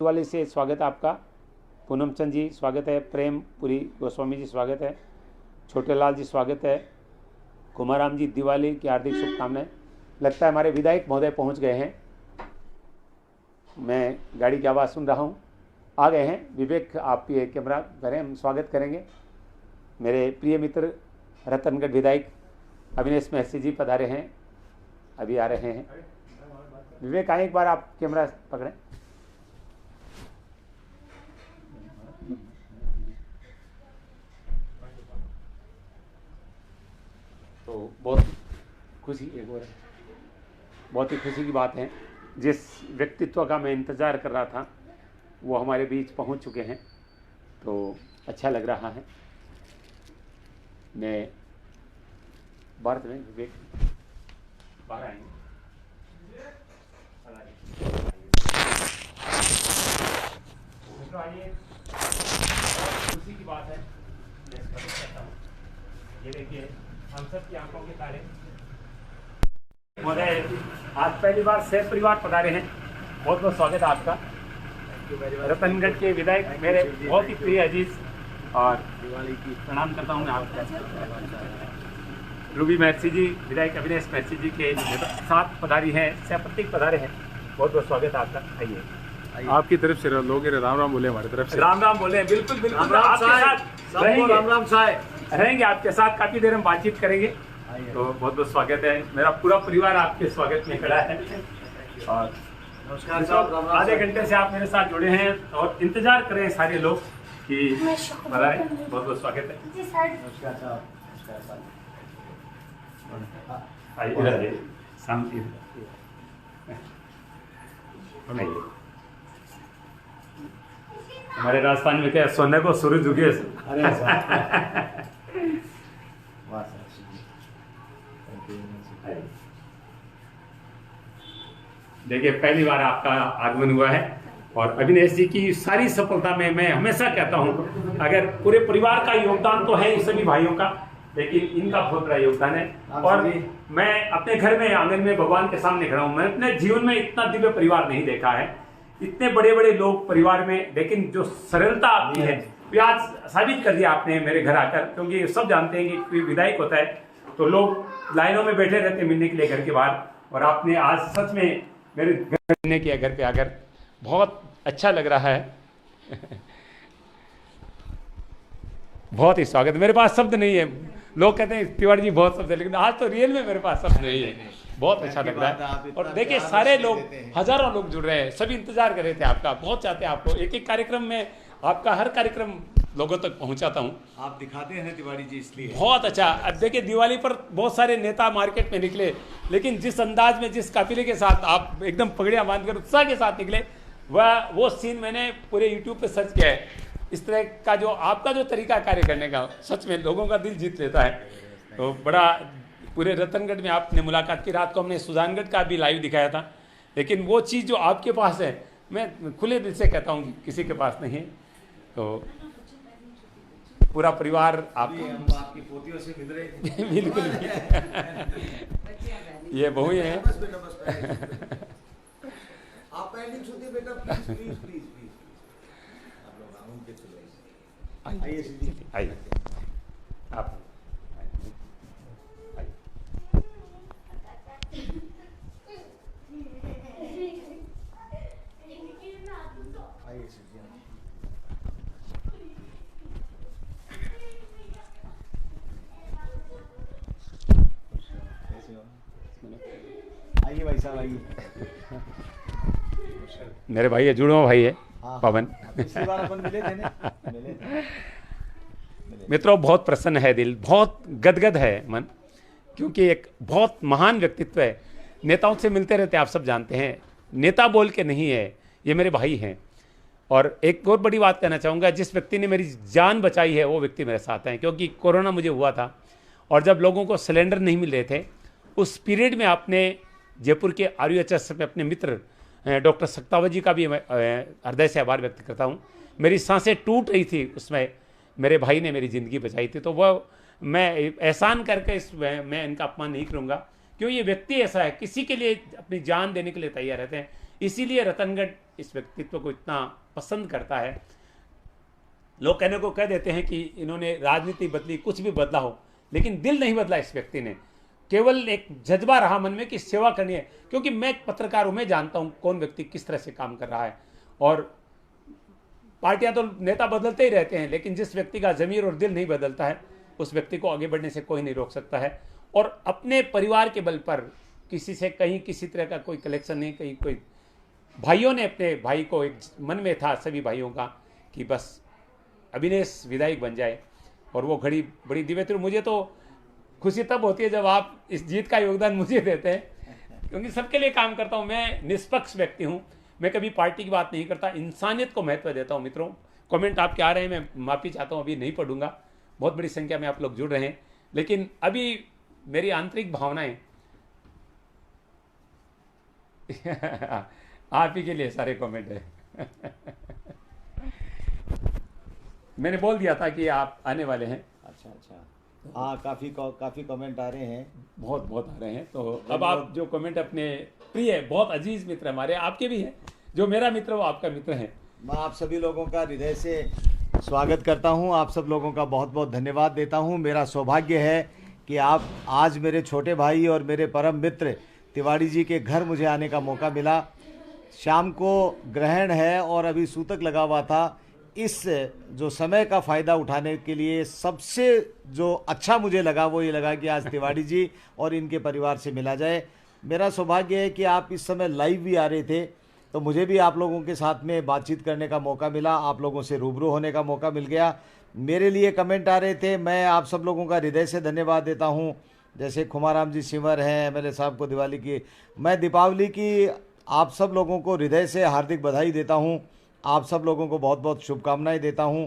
वाले से स्वागत है आपका। पूनम चंद जी स्वागत है। प्रेमपुरी गोस्वामी जी स्वागत है। छोटे लाल जी स्वागत है। कुमाराम जी दिवाली की हार्दिक शुभकामनाएं। लगता है हमारे विधायक महोदय पहुंच गए हैं। मैं गाड़ी की आवाज़ सुन रहा हूं, आ गए हैं। विवेक आप ये कैमरा करें, हम स्वागत करेंगे। मेरे प्रिय मित्र रतनगढ़ विधायक अविनेश महसी जी पधारे हैं, अभी आ रहे हैं। विवेक आए, एक बार आप कैमरा पकड़ें। तो बहुत ही खुशी की बात है, जिस व्यक्तित्व का मैं इंतज़ार कर रहा था वो हमारे बीच पहुंच चुके हैं, तो अच्छा लग रहा है। मैं भारत में विवेक बाहर आएंगे। आइए, खुशी की बात है, मैं स्वागत करता हूँ। ये देखिए हम सब की आंखों के तारे महोदय आज पहली बार सह परिवार पधारे हैं। बहुत बहुत स्वागत है आपका। रतनगढ़ के विधायक मेरे बहुत ही प्रिय अजीज, और दिवाली की प्रणाम करता हूँ मैं आपका। रूबी महसी जी, विधायक अविनेश महसी जी के साथ पधारी हैं, सह प्रतीक पधारे हैं। बहुत बहुत स्वागत है आपका। आइए, आपकी तरफ से लोग राम राम बोले, हमारी तरफ से राम राम बोले। बिल्कुल बिल्कुल, राम राम आपके साथ रहेंगे, राम राम रहेंगे आपके साथ, काफी देर हम बातचीत करेंगे। तो बहुत बहुत स्वागत है। मेरा पूरा परिवार आपके स्वागत में खड़ा है, और नमस्कार साहब, राम राम। आधे घंटे से आप मेरे साथ जुड़े हैं और इंतजार कर रहे हैं सारे लोग कि पधारे। बहुत बहुत स्वागत है। नमस्कार साहब, नमस्कार साहब। आइए, इधर आइए, शांति। आइए। हमारे राजस्थान में क्या सोने को सूरज उगे। अरे वाह सर, देखिए पहली बार आपका आगमन हुआ है, और अविनेश जी की सारी सफलता में मैं हमेशा कहता हूं, अगर पूरे परिवार का योगदान तो है, सभी भाइयों का, लेकिन इनका बहुत बड़ा योगदान है। और मैं अपने घर में आंगन में भगवान के सामने खड़ा हूं। मैं अपने जीवन में इतना दिव्य परिवार नहीं देखा है, इतने बड़े बड़े लोग परिवार में, लेकिन जो सरलता आपकी है आज साबित कर दिया आपने मेरे घर आकर। क्योंकि सब जानते हैं कि कोई विधायक होता है तो लोग लाइनों में बैठे रहते हैं मिलने के लिए घर के बाहर, और आपने आज सच में मेरे घर मिलने किया, घर पे आकर बहुत अच्छा लग रहा है। बहुत ही स्वागत। मेरे पास शब्द नहीं है, लोग कहते हैं तिवारी जी बहुत शब्द है, लेकिन आज तो रियल में मेरे पास शब्द नहीं है। बहुत अच्छा लग रहा है। और देखिए सारे लोग, हजारों लोग जुड़ रहे हैं, सभी इंतजार कर रहे थे आपका, बहुत चाहते हैं आपको। एक एक कार्यक्रम में आपका हर कार्यक्रम लोगों तक पहुंचाता हूं। आप दिखाते हैं तिवारी जी, इसलिए बहुत अच्छा। अब देखिए दिवाली पर बहुत सारे नेता मार्केट में निकले, लेकिन जिस अंदाज में, जिस काफिले के साथ आप एकदम पगड़ियां बांधकर उत्साह के साथ निकले, वो सीन मैंने पूरे यूट्यूब पे सर्च किया है। इस तरह का जो आपका जो तरीका कार्य करने का, सच में लोगों का दिल जीत लेता है। तो बड़ा, पूरे रतनगढ़ में आपने मुलाकात की। रात को हमने सुजानगढ़ का भी लाइव दिखाया था, लेकिन वो चीज़ जो आपके पास है, मैं खुले दिल से कहता हूँ कि किसी के पास नहीं है। तो पूरा परिवार आपकी पोतियों से मिल रहे थे। बिल्कुल ये बहू है। आप पहले छूते बेटा, प्लीज प्लीज प्लीज प्लीज। आप लोग उनके चले आइए, आइए आप। आइए सर जी, आइए भाई साहब, आइए। मेरे भाई है, जुड़वा भाई है, पवन। पिछली बार अपन मिले थे ना, मिले थे। मित्रों बहुत प्रसन्न है दिल, बहुत गदगद है मन, क्योंकि एक बहुत महान व्यक्तित्व है। नेताओं से मिलते रहते, आप सब जानते हैं, नेता बोल के नहीं है, ये मेरे भाई हैं। और एक और बड़ी बात कहना चाहूँगा, जिस व्यक्ति ने मेरी जान बचाई है वो व्यक्ति मेरे साथ हैं। क्योंकि कोरोना मुझे हुआ था, और जब लोगों को सिलेंडर नहीं मिल रहे थे, उस पीरियड में आपने जयपुर के RUHS में अपने मित्र डॉक्टर सक्तावत जी का भी मैं हृदय से आभार व्यक्त करता हूँ। मेरी सांसें टूट रही थी, उसमें मेरे भाई ने मेरी ज़िंदगी बचाई थी। तो वह मैं एहसान करके मैं इनका अपमान नहीं करूँगा, क्यों ये व्यक्ति ऐसा है, किसी के लिए अपनी जान देने के लिए तैयार रहते हैं। इसीलिए रतनगढ़ इस व्यक्तित्व को इतना पसंद करता है। लोग कहने को कह देते हैं कि इन्होंने राजनीति बदली, कुछ भी बदला हो, लेकिन दिल नहीं बदला इस व्यक्ति ने। केवल एक जज्बा रहा मन में कि सेवा करनी है, क्योंकि मैं एक पत्रकार हूं, मैं जानता हूं कौन व्यक्ति किस तरह से काम कर रहा है। और पार्टियां तो नेता बदलते ही रहते हैं, लेकिन जिस व्यक्ति का जमीर और दिल नहीं बदलता है, उस व्यक्ति को आगे बढ़ने से कोई नहीं रोक सकता है। और अपने परिवार के बल पर किसी से कहीं किसी तरह का कोई कलेक्शन नहीं, कहीं कोई भाइयों ने अपने भाई को, एक मन में था सभी भाइयों का कि बस अभिनेश विधायक बन जाए, और वो घड़ी बड़ी दिव्य थी। मुझे तो खुशी तब होती है जब आप इस जीत का योगदान मुझे देते हैं, क्योंकि सबके लिए काम करता हूं। मैं निष्पक्ष व्यक्ति हूं, मैं कभी पार्टी की बात नहीं करता, इंसानियत को महत्व देता हूं। मित्रों, कमेंट आपके आ रहे हैं, मैं माफ़ी चाहता हूं, अभी नहीं पढ़ूंगा, बहुत बड़ी संख्या में आप लोग जुड़ रहे हैं, लेकिन अभी मेरी आंतरिक भावनाएं आप ही के लिए सारे कमेंट है। मैंने बोल दिया था कि आप आने वाले हैं। अच्छा, हाँ, काफ़ी कमेंट आ रहे हैं, बहुत आ रहे हैं। तो अब आप जो कमेंट अपने प्रिय, बहुत अजीज मित्र हमारे, आपके भी हैं, जो मेरा मित्र वो आपका मित्र है। मैं आप सभी लोगों का हृदय से स्वागत करता हूं, आप सब लोगों का बहुत बहुत धन्यवाद देता हूं। मेरा सौभाग्य है कि आप आज मेरे छोटे भाई और मेरे परम मित्र तिवारी जी के घर मुझे आने का मौका मिला। शाम को ग्रहण है और अभी सूतक लगा हुआ था। इस जो समय का फ़ायदा उठाने के लिए सबसे जो अच्छा मुझे लगा वो ये लगा कि आज तिवारी जी और इनके परिवार से मिला जाए। मेरा सौभाग्य है कि आप इस समय लाइव भी आ रहे थे, तो मुझे भी आप लोगों के साथ में बातचीत करने का मौका मिला, आप लोगों से रूबरू होने का मौका मिल गया। मेरे लिए कमेंट आ रहे थे, मैं आप सब लोगों का हृदय से धन्यवाद देता हूँ। जैसे खुमाराम जी सिंवर हैं, MLA साहब को दिवाली की, मैं दीपावली की आप सब लोगों को हृदय से हार्दिक बधाई देता हूँ। आप सब लोगों को बहुत बहुत शुभकामनाएं देता हूं।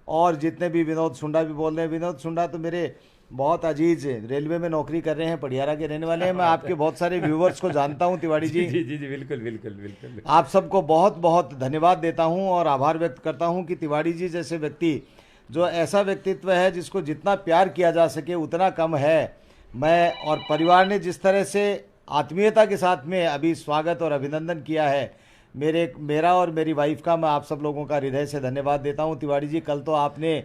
और जितने भी विनोद सुंडा भी बोल रहे हैं, विनोद सुंडा तो मेरे बहुत अजीज रेलवे में नौकरी कर रहे हैं, पटियाला के रहने वाले हैं। मैं आपके बहुत सारे व्यूवर्स को जानता हूं तिवारी जी। जी, बिल्कुल। आप सबको बहुत बहुत धन्यवाद देता हूं और आभार व्यक्त करता हूं कि तिवारी जी जैसे व्यक्ति, जो ऐसा व्यक्तित्व है जिसको जितना प्यार किया जा सके उतना कम है। मैं और परिवार ने जिस तरह से आत्मीयता के साथ में अभी स्वागत और अभिनंदन किया है मेरा और मेरी वाइफ का, मैं आप सब लोगों का हृदय से धन्यवाद देता हूं। तिवारी जी, कल तो आपने,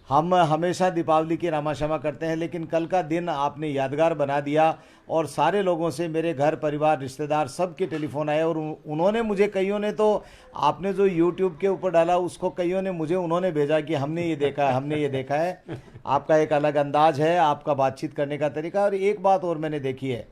हम हमेशा दीपावली की रामा क्षमा करते हैं, लेकिन कल का दिन आपने यादगार बना दिया। और सारे लोगों से, मेरे घर परिवार रिश्तेदार सबके टेलीफोन आए और उन्होंने मुझे, कईयों ने तो आपने जो यूट्यूब के ऊपर डाला उसको कईयों ने मुझे उन्होंने भेजा कि हमने ये देखा है। आपका एक अलग अंदाज है, आपका बातचीत करने का तरीका। और एक बात और मैंने देखी है,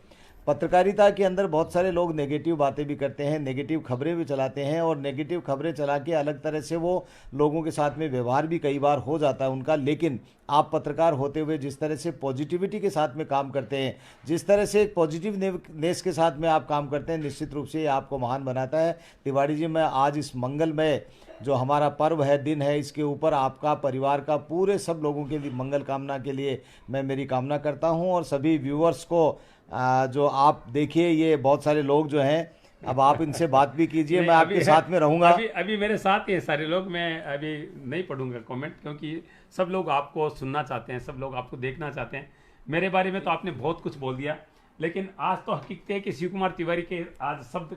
पत्रकारिता के अंदर बहुत सारे लोग नेगेटिव बातें भी करते हैं, नेगेटिव खबरें भी चलाते हैं, और नेगेटिव खबरें चला के अलग तरह से वो लोगों के साथ में व्यवहार भी कई बार हो जाता है उनका। लेकिन आप पत्रकार होते हुए जिस तरह से पॉजिटिविटी के साथ में काम करते हैं, जिस तरह से पॉजिटिवनेस के साथ में आप काम करते हैं, निश्चित रूप से ये आपको महान बनाता है। तिवारी जी, मैं आज इस मंगलमय जो हमारा पर्व है, दिन है, इसके ऊपर आपका, परिवार का, पूरे सब लोगों के लिए मंगल कामना के लिए मैं मेरी कामना करता हूँ। और सभी व्यूअर्स को जो आप देखिए, ये बहुत सारे लोग जो हैं, अब आप इनसे बात भी कीजिए, मैं आपके साथ में रहूंगा। अभी मेरे साथ ही सारे लोग, मैं अभी नहीं पढ़ूंगा कमेंट, क्योंकि सब लोग आपको सुनना चाहते हैं, सब लोग आपको देखना चाहते हैं। मेरे बारे में तो आपने बहुत कुछ बोल दिया, लेकिन आज तो हकीकत है कि शिव कुमार तिवारी के आज शब्द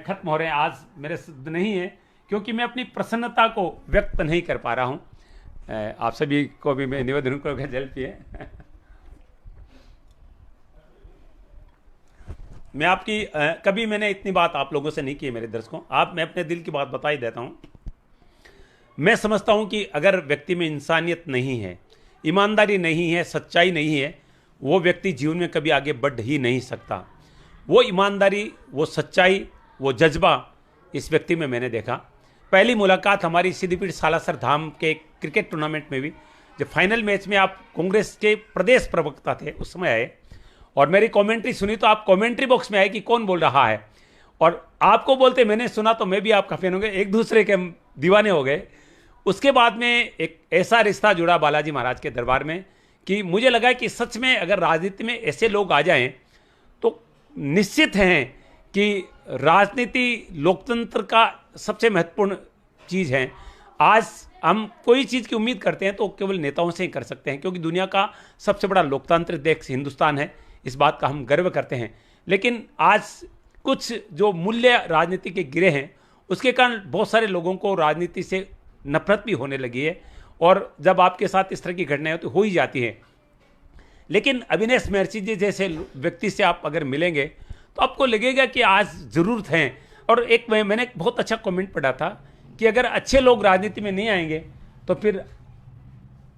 खत्म हो रहे हैं, आज मेरे शब्द नहीं है, क्योंकि मैं अपनी प्रसन्नता को व्यक्त नहीं कर पा रहा हूँ। आप सभी को भी मैं निवेदन करूँगा, जल पिए। मैं आपकी कभी मैंने इतनी बात आप लोगों से नहीं की है मेरे दर्शकों। मैं अपने दिल की बात बता ही देता हूं। मैं समझता हूं कि अगर व्यक्ति में इंसानियत नहीं है, ईमानदारी नहीं है, सच्चाई नहीं है, वो व्यक्ति जीवन में कभी आगे बढ़ ही नहीं सकता। वो ईमानदारी, वो सच्चाई, वो जज्बा इस व्यक्ति में मैंने देखा। पहली मुलाकात हमारी सिद्धिपीठ सालासर धाम के क्रिकेट टूर्नामेंट में भी, जब फाइनल मैच में आप कांग्रेस के प्रदेश प्रवक्ता थे, उस समय आए और मेरी कमेंट्री सुनी, तो आप कमेंट्री बॉक्स में आए कि कौन बोल रहा है, और आपको बोलते मैंने सुना तो मैं भी आपका फैन हो गया, एक दूसरे के हम दीवाने हो गए। उसके बाद में एक ऐसा रिश्ता जुड़ा बालाजी महाराज के दरबार में कि मुझे लगा कि सच में अगर राजनीति में ऐसे लोग आ जाएं तो निश्चित हैं कि राजनीति लोकतंत्र का सबसे महत्वपूर्ण चीज़ है। आज हम कोई चीज़ की उम्मीद करते हैं तो केवल नेताओं से ही कर सकते हैं, क्योंकि दुनिया का सबसे बड़ा लोकतांत्रिक देश हिंदुस्तान है, इस बात का हम गर्व करते हैं। लेकिन आज कुछ जो मूल्य राजनीति के गिरे हैं उसके कारण बहुत सारे लोगों को राजनीति से नफरत भी होने लगी है, और जब आपके साथ इस तरह की घटनाएं तो हो ही जाती हैं। लेकिन अविनाश महर्षि जी जैसे व्यक्ति से आप अगर मिलेंगे तो आपको लगेगा कि आज ज़रूरत है। और एक मैंने एक बहुत अच्छा कमेंट पढ़ा था कि अगर अच्छे लोग राजनीति में नहीं आएंगे तो फिर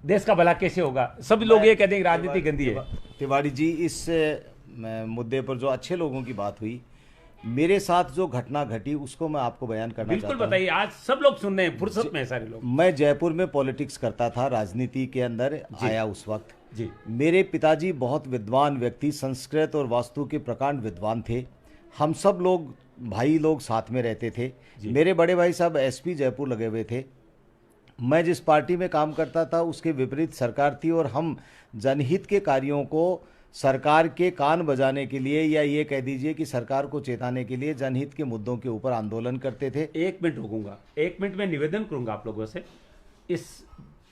देश का भला कैसे होगा। सभी लोग ये कहते हैं कि राजनीति गंदी है। तिवारी जी, इस मुद्दे पर जो अच्छे लोगों की बात हुई, मेरे साथ जो घटना घटी उसको मैं आपको बयान करना बिल्कुल चाहता हूं। बताइए, आज सब लोग सुन रहे हैं, फुर्सत में है सारे लोग। मैं जयपुर में पॉलिटिक्स करता था, राजनीति के अंदर आया उस वक्त जी। मेरे पिताजी बहुत विद्वान व्यक्ति, संस्कृत और वास्तु के प्रकांड विद्वान थे। हम सब लोग भाई लोग साथ में रहते थे। मेरे बड़े भाई साहब एसपी जयपुर लगे हुए थे। मैं जिस पार्टी में काम करता था उसके विपरीत सरकार थी, और हम जनहित के कार्यों को सरकार के कान बजाने के लिए, या ये कह दीजिए कि सरकार को चेताने के लिए जनहित के मुद्दों के ऊपर आंदोलन करते थे। 1 मिनट रुकूंगा, 1 मिनट में निवेदन करूंगा आप लोगों से, इस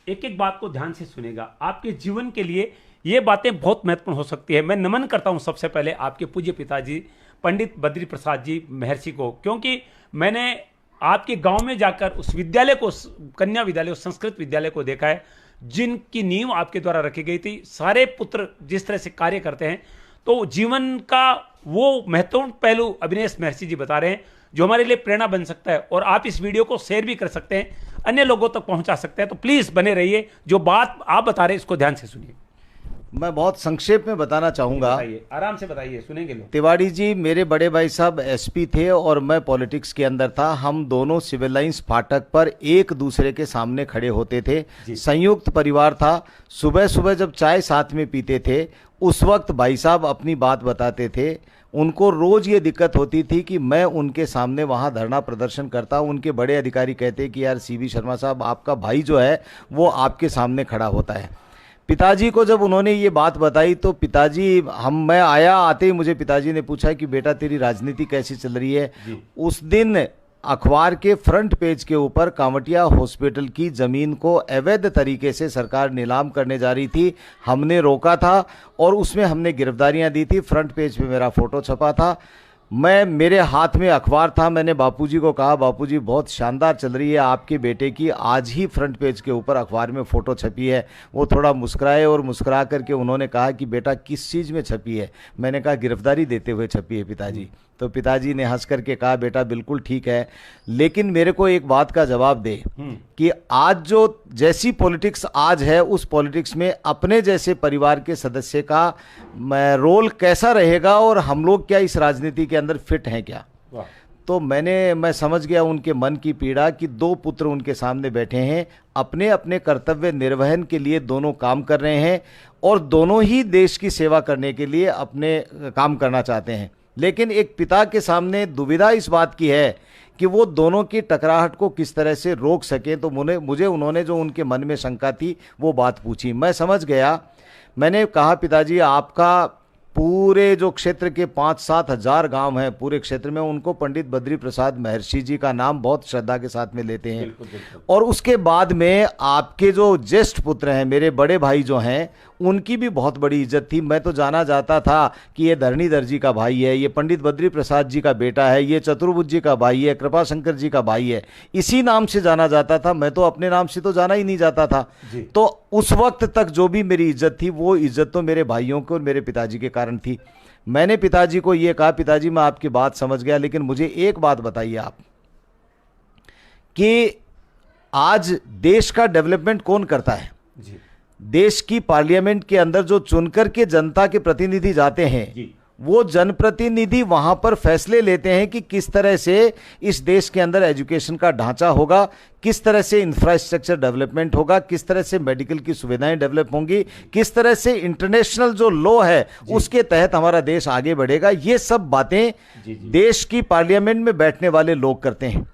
एक एक बात को ध्यान से सुनेगा। आपके जीवन के लिए ये बातें बहुत महत्वपूर्ण हो सकती है। मैं नमन करता हूं सबसे पहले आपके पूज्य पिताजी पंडित बद्री प्रसाद जी महर्षि को, क्योंकि मैंने आपके गांव में जाकर उस विद्यालय को, कन्या विद्यालय, उस संस्कृत विद्यालय को देखा है जिनकी नींव आपके द्वारा रखी गई थी। सारे पुत्र जिस तरह से कार्य करते हैं, तो जीवन का वो महत्वपूर्ण पहलू अविनाश महर्षि जी बता रहे हैं जो हमारे लिए प्रेरणा बन सकता है। और आप इस वीडियो को शेयर भी कर सकते हैं, अन्य लोगों तक पहुंचा सकते हैं। तो प्लीज बने रहिए, जो बात आप बता रहे हैं इसको ध्यान से सुनिए। मैं बहुत संक्षेप में बताना चाहूंगा। आराम से बताइए, सुनेंगे लोग। तिवारी जी, मेरे बड़े भाई साहब एसपी थे और मैं पॉलिटिक्स के अंदर था। हम दोनों सिविल लाइंस फाटक पर एक दूसरे के सामने खड़े होते थे। संयुक्त परिवार था। सुबह सुबह जब चाय साथ में पीते थे, उस वक्त भाई साहब अपनी बात बताते थे। उनको रोज ये दिक्कत होती थी कि मैं उनके सामने वहाँ धरना प्रदर्शन करता। उनके बड़े अधिकारी कहते कि यार सीवी शर्मा साहब, आपका भाई जो है वो आपके सामने खड़ा होता है। पिताजी को जब उन्होंने ये बात बताई तो पिताजी, मैं आते ही मुझे पिताजी ने पूछा कि बेटा तेरी राजनीति कैसी चल रही है। उस दिन अखबार के फ्रंट पेज के ऊपर कांवटिया हॉस्पिटल की जमीन को अवैध तरीके से सरकार नीलाम करने जा रही थी। हमने रोका था और उसमें हमने गिरफ्तारियां दी थी। फ्रंट पेज पे मेरा फोटो छपा था। मेरे हाथ में अखबार था। मैंने बापूजी को कहा, बापूजी बहुत शानदार चल रही है आपके बेटे की, आज ही फ्रंट पेज के ऊपर अखबार में फ़ोटो छपी है। वो थोड़ा मुस्कुराए और मुस्कुरा करके उन्होंने कहा कि बेटा किस चीज़ में छपी है। मैंने कहा गिरफ्तारी देते हुए छपी है पिताजी। तो पिताजी ने हंस करके कहा बेटा बिल्कुल ठीक है, लेकिन मेरे को एक बात का जवाब दे कि आज जो जैसी पॉलिटिक्स आज है, उस पॉलिटिक्स में अपने जैसे परिवार के सदस्य का रोल कैसा रहेगा और हम लोग क्या इस राजनीति के अंदर फिट हैं क्या। तो मैं समझ गया उनके मन की पीड़ा कि 2 पुत्र उनके सामने बैठे हैं, अपने अपने कर्तव्य निर्वहन के लिए दोनों काम कर रहे हैं और दोनों ही देश की सेवा करने के लिए अपने काम करना चाहते हैं। लेकिन एक पिता के सामने दुविधा इस बात की है कि वो दोनों की टकराहट को किस तरह से रोक सके। तो मुझे उन्होंने जो उनके मन में शंका थी वो बात पूछी। मैं समझ गया। मैंने कहा पिताजी, आपका पूरे जो क्षेत्र के 5-7 हज़ार गांव हैं, पूरे क्षेत्र में उनको पंडित बद्री प्रसाद महर्षि जी का नाम बहुत श्रद्धा के साथ में लेते हैं। बिल्कुल। और उसके बाद में आपके जो ज्येष्ठ पुत्र हैं, मेरे बड़े भाई जो हैं, उनकी भी बहुत बड़ी इज्जत थी। मैं तो जाना जाता था कि ये धरणीधर जी का भाई है, ये पंडित बद्री प्रसाद जी का बेटा है, ये चतुर्भुज जी का भाई है, कृपाशंकर जी का भाई है, इसी नाम से जाना जाता था। मैं तो अपने नाम से तो जाना ही नहीं जाता था। तो उस वक्त तक जो भी मेरी इज्जत थी, वो इज्जत तो मेरे भाइयों के और मेरे पिताजी के कारण थी। मैंने पिताजी को ये कहा, पिताजी मैं आपकी बात समझ गया, लेकिन मुझे एक बात बताइए आप कि आज देश का डेवलपमेंट कौन करता है। देश की पार्लियामेंट के अंदर जो चुनकर के जनता के प्रतिनिधि जाते हैं, वो जनप्रतिनिधि वहां पर फैसले लेते हैं कि किस तरह से इस देश के अंदर एजुकेशन का ढांचा होगा, किस तरह से इंफ्रास्ट्रक्चर डेवलपमेंट होगा, किस तरह से मेडिकल की सुविधाएं डेवलप होंगी, किस तरह से इंटरनेशनल जो लॉ है उसके तहत हमारा देश आगे बढ़ेगा। ये सब बातें देश की पार्लियामेंट में बैठने वाले लोग करते हैं।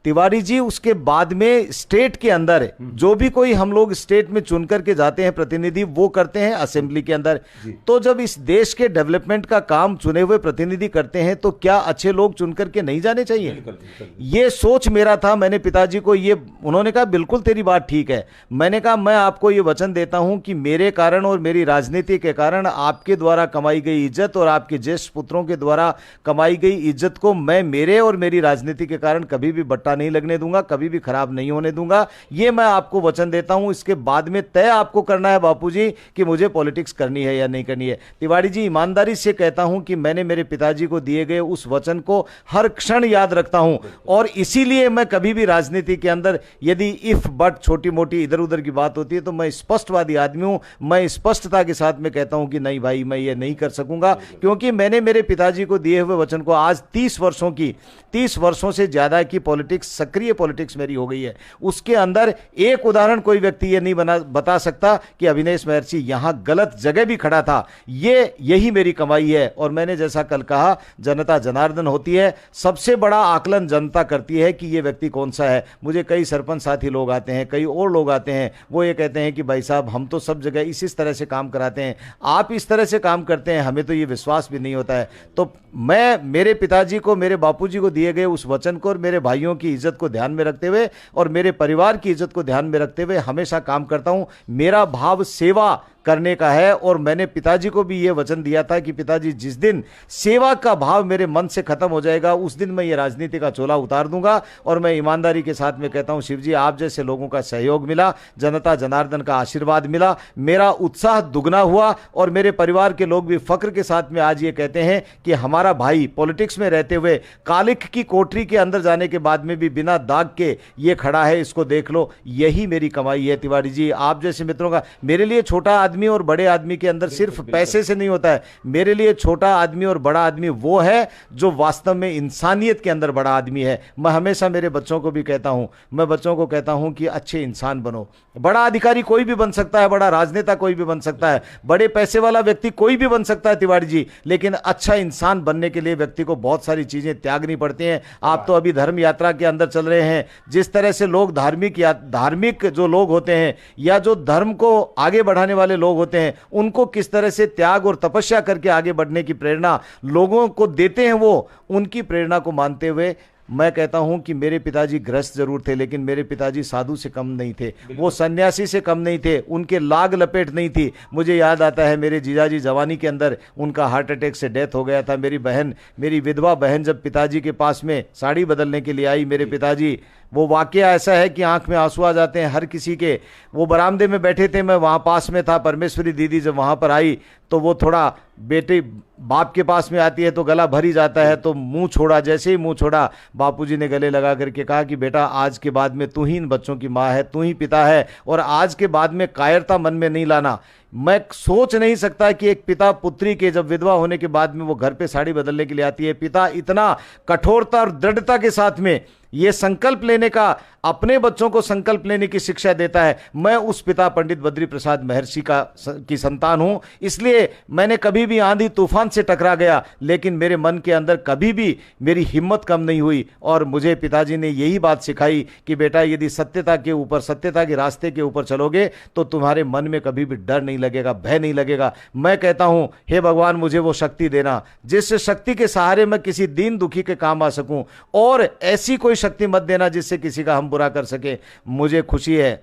तिवारी जी उसके बाद में स्टेट के अंदर जो भी कोई हम लोग स्टेट में चुन करके जाते हैं प्रतिनिधि, वो करते हैं असेंबली के अंदर। तो जब इस देश के डेवलपमेंट का काम चुने हुए प्रतिनिधि करते हैं तो क्या अच्छे लोग चुन करके नहीं जाने चाहिए? बिल्कुल। ये सोच मेरा था। मैंने पिताजी को ये, उन्होंने कहा बिल्कुल तेरी बात ठीक है। मैंने कहा मैं आपको ये वचन देता हूं कि मेरे कारण और मेरी राजनीति के कारण आपके द्वारा कमाई गई इज्जत और आपके ज्येष्ठ पुत्रों के द्वारा कमाई गई इज्जत को मैं मेरे और मेरी राजनीति के कारण कभी भी बट्टा नहीं लगने दूंगा, कभी भी खराब नहीं होने दूंगा। ये मैं आपको वचन देता हूं। इसके बाद में तय आपको करना है बापूजी कि मुझे पॉलिटिक्स करनी है या नहीं करनी है। तिवारी जी, ईमानदारी से कहता हूं कि मैंने मेरे पिताजी को दिए गए उस वचन को हर क्षण याद रखता हूं और इसीलिए मैं कभी भी राजनीति के अंदर यदि इफ बट छोटी मोटी इधर उधर की बात होती है तो मैं स्पष्टवादी आदमी हूं। मैं स्पष्टता के साथ में कहता हूं कि नहीं भाई, मैं ये नहीं कर सकूंगा, क्योंकि मैंने मेरे पिताजी को दिए हुए वचन को आज 30 वर्षों से ज्यादा की पॉलिटिक्स, सक्रिय पॉलिटिक्स मेरी हो गई है। उसके अंदर एक उदाहरण कोई व्यक्ति ये नहीं बता सकता कि अविनेश महर्षि यहां गलत जगह भी खड़ा था। यही मेरी कमाई है। और मैंने जैसा कल कहा, जनता जनार्दन होती है, सबसे बड़ा आकलन जनता करती है कि ये व्यक्ति कौन सा है। मुझे कई सरपंच साथी लोग आते हैं, कई और लोग आते हैं, वो ये कहते हैं कि भाई साहब हम तो सब जगह इस तरह से काम कराते हैं, आप इस तरह से काम करते हैं, हमें तो ये विश्वास भी नहीं होता है। तो मैं मेरे पिताजी को, मेरे बापूजी को दिए गए उस वचन को और मेरे भाइयों की इज्जत को ध्यान में रखते हुए और मेरे परिवार की इज्जत को ध्यान में रखते हुए हमेशा काम करता हूं। मेरा भाव सेवा करने का है और मैंने पिताजी को भी यह वचन दिया था कि पिताजी जिस दिन सेवा का भाव मेरे मन से खत्म हो जाएगा उस दिन मैं ये राजनीति का चोला उतार दूंगा। और मैं ईमानदारी के साथ में कहता हूं शिव जी, आप जैसे लोगों का सहयोग मिला, जनता जनार्दन का आशीर्वाद मिला, मेरा उत्साह दुगना हुआ और मेरे परिवार के लोग भी फक्र के साथ में आज ये कहते हैं कि हमारा भाई पॉलिटिक्स में रहते हुए कालिख की कोठरी के अंदर जाने के बाद में भी बिना दाग के ये खड़ा है, इसको देख लो। यही मेरी कमाई है तिवारी जी। आप जैसे मित्रों का, मेरे लिए छोटा आदमी और बड़े आदमी के अंदर सिर्फ पैसे से नहीं होता है। मेरे लिए छोटा आदमी और बड़ा आदमी वो है जो वास्तव में इंसानियत के अंदर बड़ा आदमी है। मैं हमेशा मेरे बच्चों को भी कहता हूं, मैं बच्चों को कहता हूं कि अच्छे इंसान बनो। बड़ा अधिकारी कोई भी बन सकता है, बड़ा राजनेता कोई भी बन सकता है, बड़े पैसे वाला व्यक्ति कोई भी बन सकता है तिवारी जी, लेकिन अच्छा इंसान बनने के लिए व्यक्ति को बहुत सारी चीजें त्यागनी पड़ती हैं। आप तो अभी धर्म यात्रा के अंदर चल रहे हैं। जिस तरह से लोग धार्मिक जो लोग होते हैं या जो धर्म को आगे बढ़ाने वाले लोग होते हैं, उनको किस तरह से त्याग और तपस्या करके आगे बढ़ने की प्रेरणा लोगों को देते हैं, वो उनकी प्रेरणा को मानते हुए मैं कहता हूं कि मेरे पिताजी ग्रस्त जरूर थे, लेकिन मेरे पिताजी साधु से कम नहीं थे, वो सन्यासी से कम नहीं थे, उनके लाग लपेट नहीं थी। मुझे याद आता है मेरे जीजाजी जवानी के अंदर उनका हार्ट अटैक से डेथ हो गया था। मेरी विधवा बहन जब पिताजी के पास में साड़ी बदलने के लिए आई, मेरे पिताजी, वो वाकया ऐसा है कि आंख में आंसू आ जाते हैं हर किसी के। वो बरामदे में बैठे थे, मैं वहाँ पास में था। परमेश्वरी दीदी जब वहाँ पर आई तो वो थोड़ा, बेटे बाप के पास में आती है तो गला भर ही जाता है, तो मुंह छोड़ा। जैसे ही मुंह छोड़ा, बापूजी ने गले लगा करके कहा कि बेटा आज के बाद में तू ही इन बच्चों की माँ है, तू ही पिता है, और आज के बाद में कायरता मन में नहीं लाना। मैं सोच नहीं सकता कि एक पिता पुत्री के जब विधवा होने के बाद में वो घर पे साड़ी बदलने के लिए आती है, पिता इतना कठोरता और दृढ़ता के साथ में ये संकल्प लेने का, अपने बच्चों को संकल्प लेने की शिक्षा देता है। मैं उस पिता पंडित बद्री प्रसाद महर्षि की संतान हूं, इसलिए मैंने कभी भी आंधी तूफान से टकरा गया, लेकिन मेरे मन के अंदर कभी भी मेरी हिम्मत कम नहीं हुई। और मुझे पिताजी ने यही बात सिखाई कि बेटा यदि सत्यता के रास्ते के ऊपर चलोगे तो तुम्हारे मन में कभी भी डर नहीं लगेगा, भय नहीं लगेगा। मैं कहता हूं हे भगवान मुझे वो शक्ति देना जिस शक्ति के सहारे मैं किसी दीन दुखी के काम आ सकूं, और ऐसी कोई शक्ति मत देना जिससे किसी का हम बुरा कर सके। मुझे खुशी है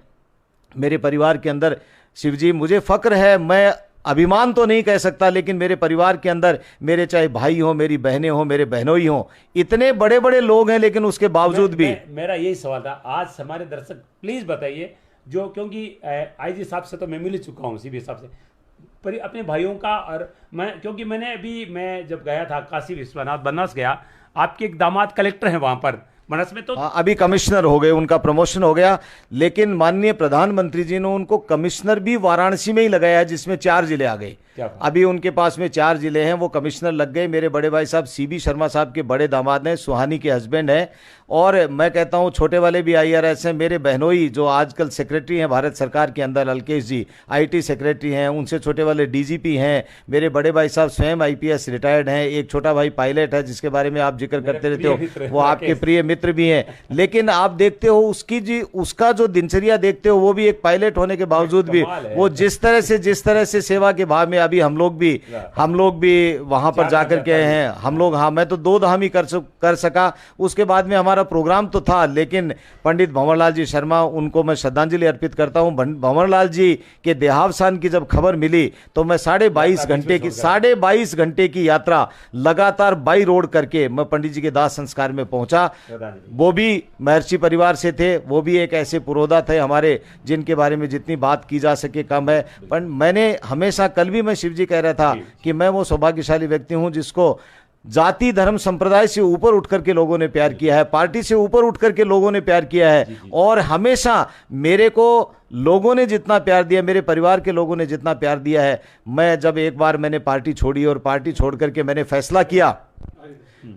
मेरे परिवार के अंदर शिवजी, मुझे फक्र है, मैं अभिमान तो नहीं कह सकता, लेकिन मेरे परिवार के अंदर मेरे चाहे भाई हो, मेरी बहनें हो, मेरे बहनोई हो, इतने बड़े बड़े लोग हैं, लेकिन उसके बावजूद भी मेरा यही सवाल था। आज हमारे दर्शक प्लीज बताइए, जो क्योंकि आईजी साहब से तो मैं मिल ही चुका हूँ, सीबी साहब से, पर अपने भाइयों का, और क्योंकि मैं जब गया था काशी विश्वनाथ बनारस गया, आपके एक दामाद कलेक्टर हैं वहां पर बनारस में, तो अभी कमिश्नर हो गए, उनका प्रमोशन हो गया, लेकिन माननीय प्रधानमंत्री जी ने उनको कमिश्नर भी वाराणसी में ही लगाया, जिसमें 4 जिले आ गए। क्या बात। अभी उनके पास में 4 जिले हैं, वो कमिश्नर लग गए। मेरे बड़े भाई साहब सीबी शर्मा साहब के बड़े दामाद हैं, सुहानी के हस्बैंड हैं। और मैं कहता हूं छोटे वाले भी IRS हैं। मेरे बहनोई जो आजकल सेक्रेटरी हैं भारत सरकार के अंदर, अलकेश जी IT सेक्रेटरी हैं, उनसे छोटे वाले DGP हैं। मेरे बड़े भाई साहब स्वयं IPS रिटायर्ड हैं। एक छोटा भाई पायलट है जिसके बारे में आप जिक्र करते रहते हो, वो आपके प्रिय मित्र भी हैं। लेकिन आप देखते हो उसका जो दिनचर्या देखते हो, वो भी एक पायलट होने के बावजूद भी वो जिस तरह से सेवा के भाव में, अभी हम लोग भी वहां पर जाकर के हैं। हम लोग, हाँ, मैं तो 2 धाम ही कर सका। उसके बाद में हमारा प्रोग्राम तो था, लेकिन पंडित भंवरलाल जी शर्मा, उनको मैं श्रद्धांजलि अर्पित करता हूं। भंवरलाल जी के देहावसान की जब खबर मिली तो मैं 22.5 घंटे की यात्रा लगातार बाई रोड करके मैं पंडित जी के दाह संस्कार में पहुंचा। वो भी महर्षि परिवार से थे, वो भी एक ऐसे पुरोधा थे हमारे जिनके बारे में जितनी बात की जा सके कम है। पर मैंने हमेशा, कल भी मैं शिव जी कह रहा था कि मैं वो सौभाग्यशाली व्यक्ति हूं जिसको जाति धर्म संप्रदाय से ऊपर उठ करके लोगों ने प्यार किया है, पार्टी से ऊपर उठ करके लोगों ने प्यार किया है। और हमेशा मेरे को लोगों ने जितना प्यार दिया, मेरे परिवार के लोगों ने जितना प्यार दिया है, मैं जब एक बार मैंने पार्टी छोड़ी और पार्टी छोड़ करके मैंने फैसला किया,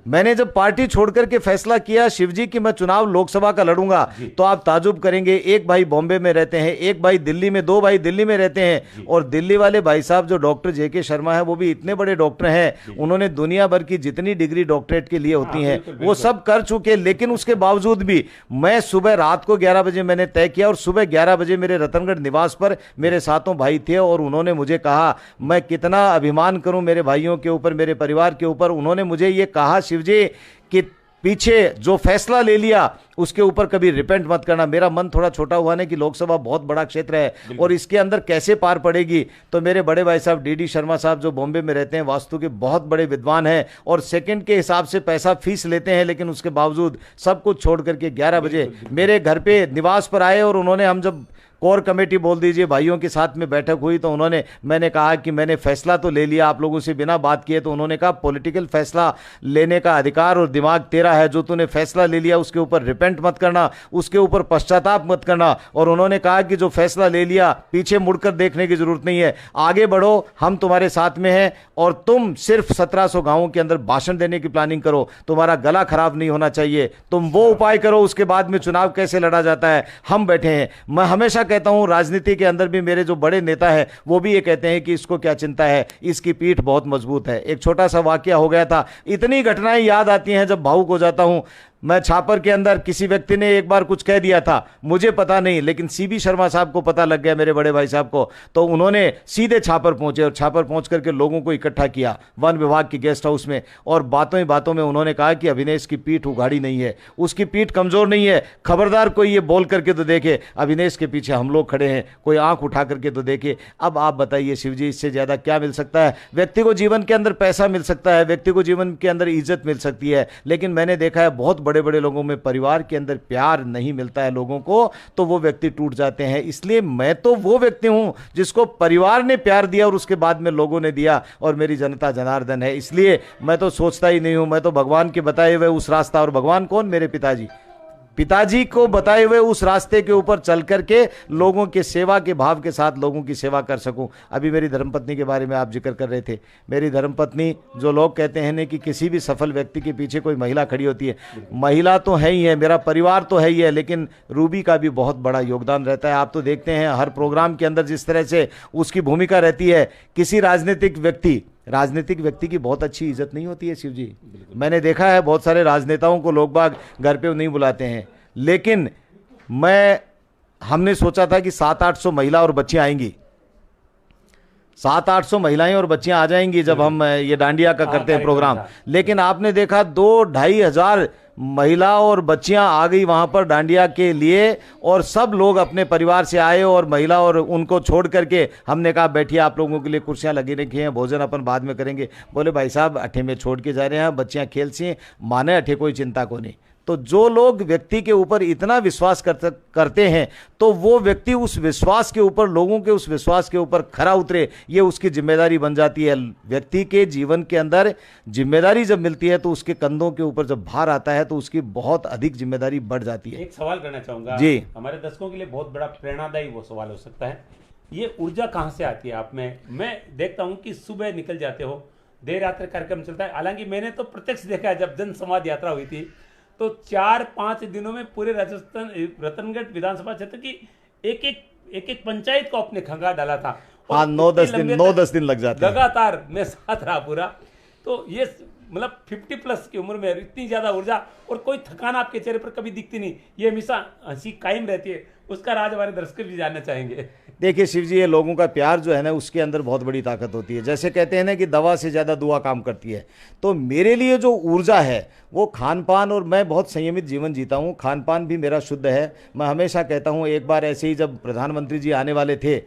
मैंने जब पार्टी छोड़ करके फैसला किया शिवजी कि मैं चुनाव लोकसभा का लड़ूंगा, तो आप ताजुब करेंगे, एक भाई बॉम्बे में रहते हैं, एक भाई दिल्ली में, 2 भाई दिल्ली में रहते हैं। और दिल्ली वाले भाई साहब जो डॉक्टर JK शर्मा है, वो भी इतने बड़े डॉक्टर हैं, उन्होंने दुनिया भर की जितनी डिग्री डॉक्टरेट के लिए होती हैं वो सब कर चुके। लेकिन उसके बावजूद भी मैं सुबह, रात को 11 बजे मैंने तय किया और सुबह 11 बजे मेरे रतनगढ़ निवास पर मेरे सातों भाई थे और उन्होंने मुझे कहा, मैं कितना अभिमान करूं मेरे भाइयों के ऊपर, मेरे परिवार के ऊपर। उन्होंने मुझे ये कहा, शिवजी कि पीछे जो फैसला ले लिया उसके ऊपर कभी रिपेंट मत करना। मेरा मन थोड़ा छोटा हुआ ना कि लोकसभा बहुत बड़ा क्षेत्र है और इसके अंदर कैसे पार पड़ेगी। तो मेरे बड़े भाई साहब DD शर्मा साहब जो बॉम्बे में रहते हैं, वास्तु के बहुत बड़े विद्वान हैं और सेकंड के हिसाब से पैसा फीस लेते हैं, लेकिन उसके बावजूद सब कुछ छोड़ करके 11 बजे मेरे घर पे निवास पर आए। और उन्होंने, हम जब कोर कमेटी बोल दीजिए भाइयों के साथ में बैठक हुई, तो मैंने कहा कि मैंने फैसला तो ले लिया आप लोगों से बिना बात किए। तो उन्होंने कहा, पॉलिटिकल फैसला लेने का अधिकार और दिमाग तेरा है, जो तूने फैसला ले लिया उसके ऊपर रिपेंट मत करना, उसके ऊपर पश्चाताप मत करना। और उन्होंने कहा कि जो फैसला ले लिया पीछे मुड़कर देखने की जरूरत नहीं है, आगे बढ़ो, हम तुम्हारे साथ में हैं। और तुम सिर्फ 1700 गांवों के अंदर भाषण देने की प्लानिंग करो, तुम्हारा गला खराब नहीं होना चाहिए, तुम वो उपाय करो, उसके बाद में चुनाव कैसे लड़ा जाता है हम बैठे हैं। मैं हमेशा कहता हूं राजनीति के अंदर भी मेरे जो बड़े नेता हैं वो भी ये कहते हैं कि इसको क्या चिंता है, इसकी पीठ बहुत मजबूत है। एक छोटा सा वाकया हो गया था, इतनी घटनाएं याद आती हैं जब भावुक हो जाता हूं। मैं छापर के अंदर, किसी व्यक्ति ने एक बार कुछ कह दिया था, मुझे पता नहीं, लेकिन CB शर्मा साहब को पता लग गया, मेरे बड़े भाई साहब को। तो उन्होंने सीधे छापर पहुंचे और छापर पहुंच करके लोगों को इकट्ठा किया वन विभाग की गेस्ट हाउस में। और बातों ही बातों में उन्होंने कहा कि अभिनेश की पीठ उघाड़ी नहीं है, उसकी पीठ कमजोर नहीं है, खबरदार कोई ये बोल करके तो देखे, अभिनेश के पीछे हम लोग खड़े हैं, कोई आंख उठा करके तो देखे। अब आप बताइए शिवजी, इससे ज्यादा क्या मिल सकता है? व्यक्ति को जीवन के अंदर पैसा मिल सकता है, व्यक्ति को जीवन के अंदर इज्जत मिल सकती है, लेकिन मैंने देखा है बहुत बड़े बड़े लोगों में परिवार के अंदर प्यार नहीं मिलता है लोगों को, तो वो व्यक्ति टूट जाते हैं। इसलिए मैं तो वो व्यक्ति हूं जिसको परिवार ने प्यार दिया और उसके बाद में लोगों ने दिया, और मेरी जनता जनार्दन है। इसलिए मैं तो सोचता ही नहीं हूं, मैं तो भगवान के बताए हुए उस रास्ता, और भगवान कौन? मेरे पिताजी को बताए हुए उस रास्ते के ऊपर चल करके लोगों के सेवा के भाव के साथ लोगों की सेवा कर सकूं। अभी मेरी धर्मपत्नी के बारे में आप जिक्र कर रहे थे। मेरी धर्मपत्नी, जो लोग कहते हैं कि किसी भी सफल व्यक्ति के पीछे कोई महिला खड़ी होती है, महिला तो है ही है, मेरा परिवार तो है ही है, लेकिन रूबी का भी बहुत बड़ा योगदान रहता है। आप तो देखते हैं हर प्रोग्राम के अंदर जिस तरह से उसकी भूमिका रहती है। किसी राजनीतिक व्यक्ति की बहुत अच्छी इज्जत नहीं होती है शिव जी। मैंने देखा है बहुत सारे राजनेताओं को लोग बाग घर पे नहीं बुलाते हैं, लेकिन हमने सोचा था कि 700-800 महिला और बच्चियां आएंगी, 700-800 महिलाएं और बच्चियां आ जाएंगी जब हम ये डांडिया का करते हैं प्रोग्राम। लेकिन आपने देखा 2-2.5 हजार महिला और बच्चियां आ गई वहां पर डांडिया के लिए, और सब लोग अपने परिवार से आए, और महिला और उनको छोड़ करके हमने कहा बैठिए, आप लोगों के लिए कुर्सियां लगी रखी हैं, भोजन अपन बाद में करेंगे। बोले भाई साहब अठे में छोड़ के जा रहे हैं, बच्चियां खेल सी माने अठे कोई चिंता को नहीं। तो जो लोग व्यक्ति के ऊपर इतना विश्वास करते हैं, तो वो व्यक्ति उस विश्वास के ऊपर, लोगों के उस विश्वास के ऊपर खरा उतरे, ये उसकी जिम्मेदारी बन जाती है। व्यक्ति के जीवन के अंदर जिम्मेदारी जब मिलती है तो उसके कंधों के ऊपर जब भार आता है तो उसकी बहुत अधिक जिम्मेदारी बढ़ जाती है। एक सवाल करना चाहूंगा जी, हमारे दर्शकों के लिए बहुत बड़ा प्रेरणादायी वो सवाल हो सकता है ये ऊर्जा कहाँ से आती है आप में? मैं देखता हूँ कि सुबह निकल जाते हो, देर रात्रि कार्यक्रम चलता है। हालांकि मैंने तो प्रत्यक्ष देखा है, जब जन संवाद यात्रा हुई थी तो 4-5 दिनों में पूरे राजस्थान रतनगढ़ विधानसभा क्षेत्र की एक पंचायत को अपने खंगा डाला था। हाँ, 9-10 दिन लग जाते हैं। लगातार मैं साथ रहा पूरा। तो ये मतलब 50+ की उम्र में इतनी ज्यादा ऊर्जा और कोई थकान आपके चेहरे पर कभी दिखती नहीं, ये हमेशा हंसी कायम रहती है। उसका राज हमारे दर्शक भी जानना चाहेंगे। देखिए शिव जी, ये लोगों का प्यार जो है ना, उसके अंदर बहुत बड़ी ताकत होती है। जैसे कहते हैं ना कि दवा से ज़्यादा दुआ काम करती है। तो मेरे लिए जो ऊर्जा है वो खान पान, और मैं बहुत संयमित जीवन जीता हूँ, खान पान भी मेरा शुद्ध है। मैं हमेशा कहता हूँ, एक बार ऐसे ही जब प्रधानमंत्री जी आने वाले थे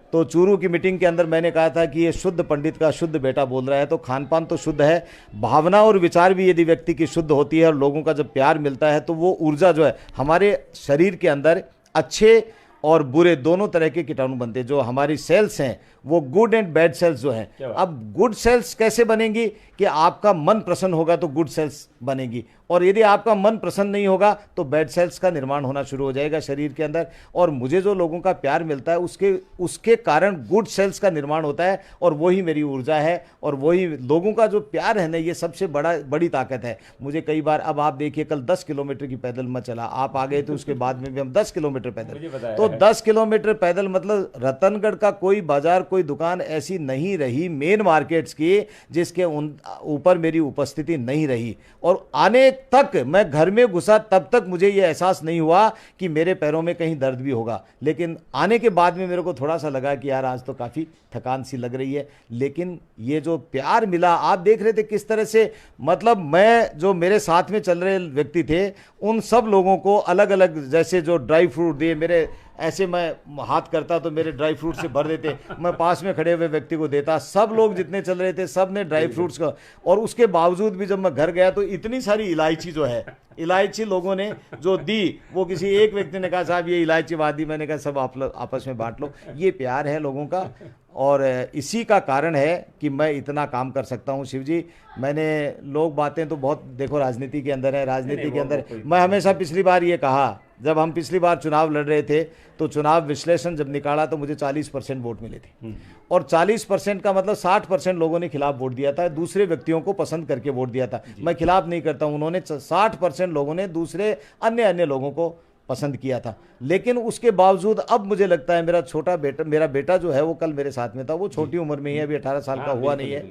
तो चूरू की मीटिंग के अंदर मैंने कहा था कि ये शुद्ध पंडित का शुद्ध बेटा बोल रहा है। तो खान पान तो शुद्ध है, भावना और विचार भी यदि व्यक्ति की शुद्ध होती है और लोगों का जब प्यार मिलता है तो वो ऊर्जा जो है हमारे शरीर के अंदर अच्छे और बुरे दोनों तरह के कीटाणु बनते हैं। जो हमारी सेल्स हैं वो गुड एंड बैड सेल्स जो हैं। अब गुड सेल्स कैसे बनेंगी कि आपका मन प्रसन्न होगा तो गुड सेल्स बनेगी, और यदि आपका मन प्रसन्न नहीं होगा तो बैड सेल्स का निर्माण होना शुरू हो जाएगा शरीर के अंदर। और मुझे जो लोगों का प्यार मिलता है उसके कारण गुड सेल्स का निर्माण होता है, और वही मेरी ऊर्जा है। और वही लोगों का जो प्यार है ना, ये सबसे बड़ी ताकत है। मुझे कई बार, अब आप देखिए कल 10 किलोमीटर की पैदल मैं चला, आप आ गए तो उसके बाद में भी हम 10 किलोमीटर पैदल। तो 10 किलोमीटर पैदल मतलब रतनगढ़ का कोई बाजार, कोई दुकान ऐसी नहीं रही मेन मार्केट्स की जिसके ऊपर मेरी उपस्थिति नहीं रही। और आने तक मैं घर में घुसा तब तक मुझे यह एहसास नहीं हुआ कि मेरे पैरों में कहीं दर्द भी होगा। लेकिन आने के बाद में मेरे को थोड़ा सा लगा कि यार आज तो काफ़ी थकान सी लग रही है। लेकिन ये जो प्यार मिला, आप देख रहे थे किस तरह से, मतलब मैं जो मेरे साथ में चल रहे व्यक्ति थे उन सब लोगों को अलग अलग, जैसे जो ड्राई फ्रूट दिए, मेरे ऐसे मैं हाथ करता तो मेरे ड्राई फ्रूट से भर देते, मैं पास में खड़े हुए व्यक्ति को देता। सब लोग जितने चल रहे थे सब ने ड्राई फ्रूट्स का। और उसके बावजूद भी जब मैं घर गया तो इतनी सारी इलायची जो है, इलायची लोगों ने जो दी, वो किसी एक व्यक्ति ने कहा साहब ये इलायची बात दी, मैंने कहा सब आप लोग आपस में बांट लो। ये प्यार है लोगों का, और इसी का कारण है कि मैं इतना काम कर सकता हूँ। शिव जी, मैंने लोग बातें तो बहुत, देखो राजनीति के अंदर है, राजनीति के अंदर मैं हमेशा पिछली बार ये कहा, जब हम पिछली बार चुनाव लड़ रहे थे तो चुनाव विश्लेषण जब निकाला तो मुझे 40% वोट मिले थे। और 40% का मतलब 60% लोगों ने खिलाफ वोट दिया था, दूसरे व्यक्तियों को पसंद करके वोट दिया था। मैं खिलाफ नहीं करता हूं, उन्होंने 60% लोगों ने दूसरे अन्य लोगों को पसंद किया था। लेकिन उसके बावजूद अब मुझे लगता है मेरा बेटा जो है वो कल मेरे साथ में था, वो छोटी उम्र में ही है, अभी 18 साल का हुआ नहीं है।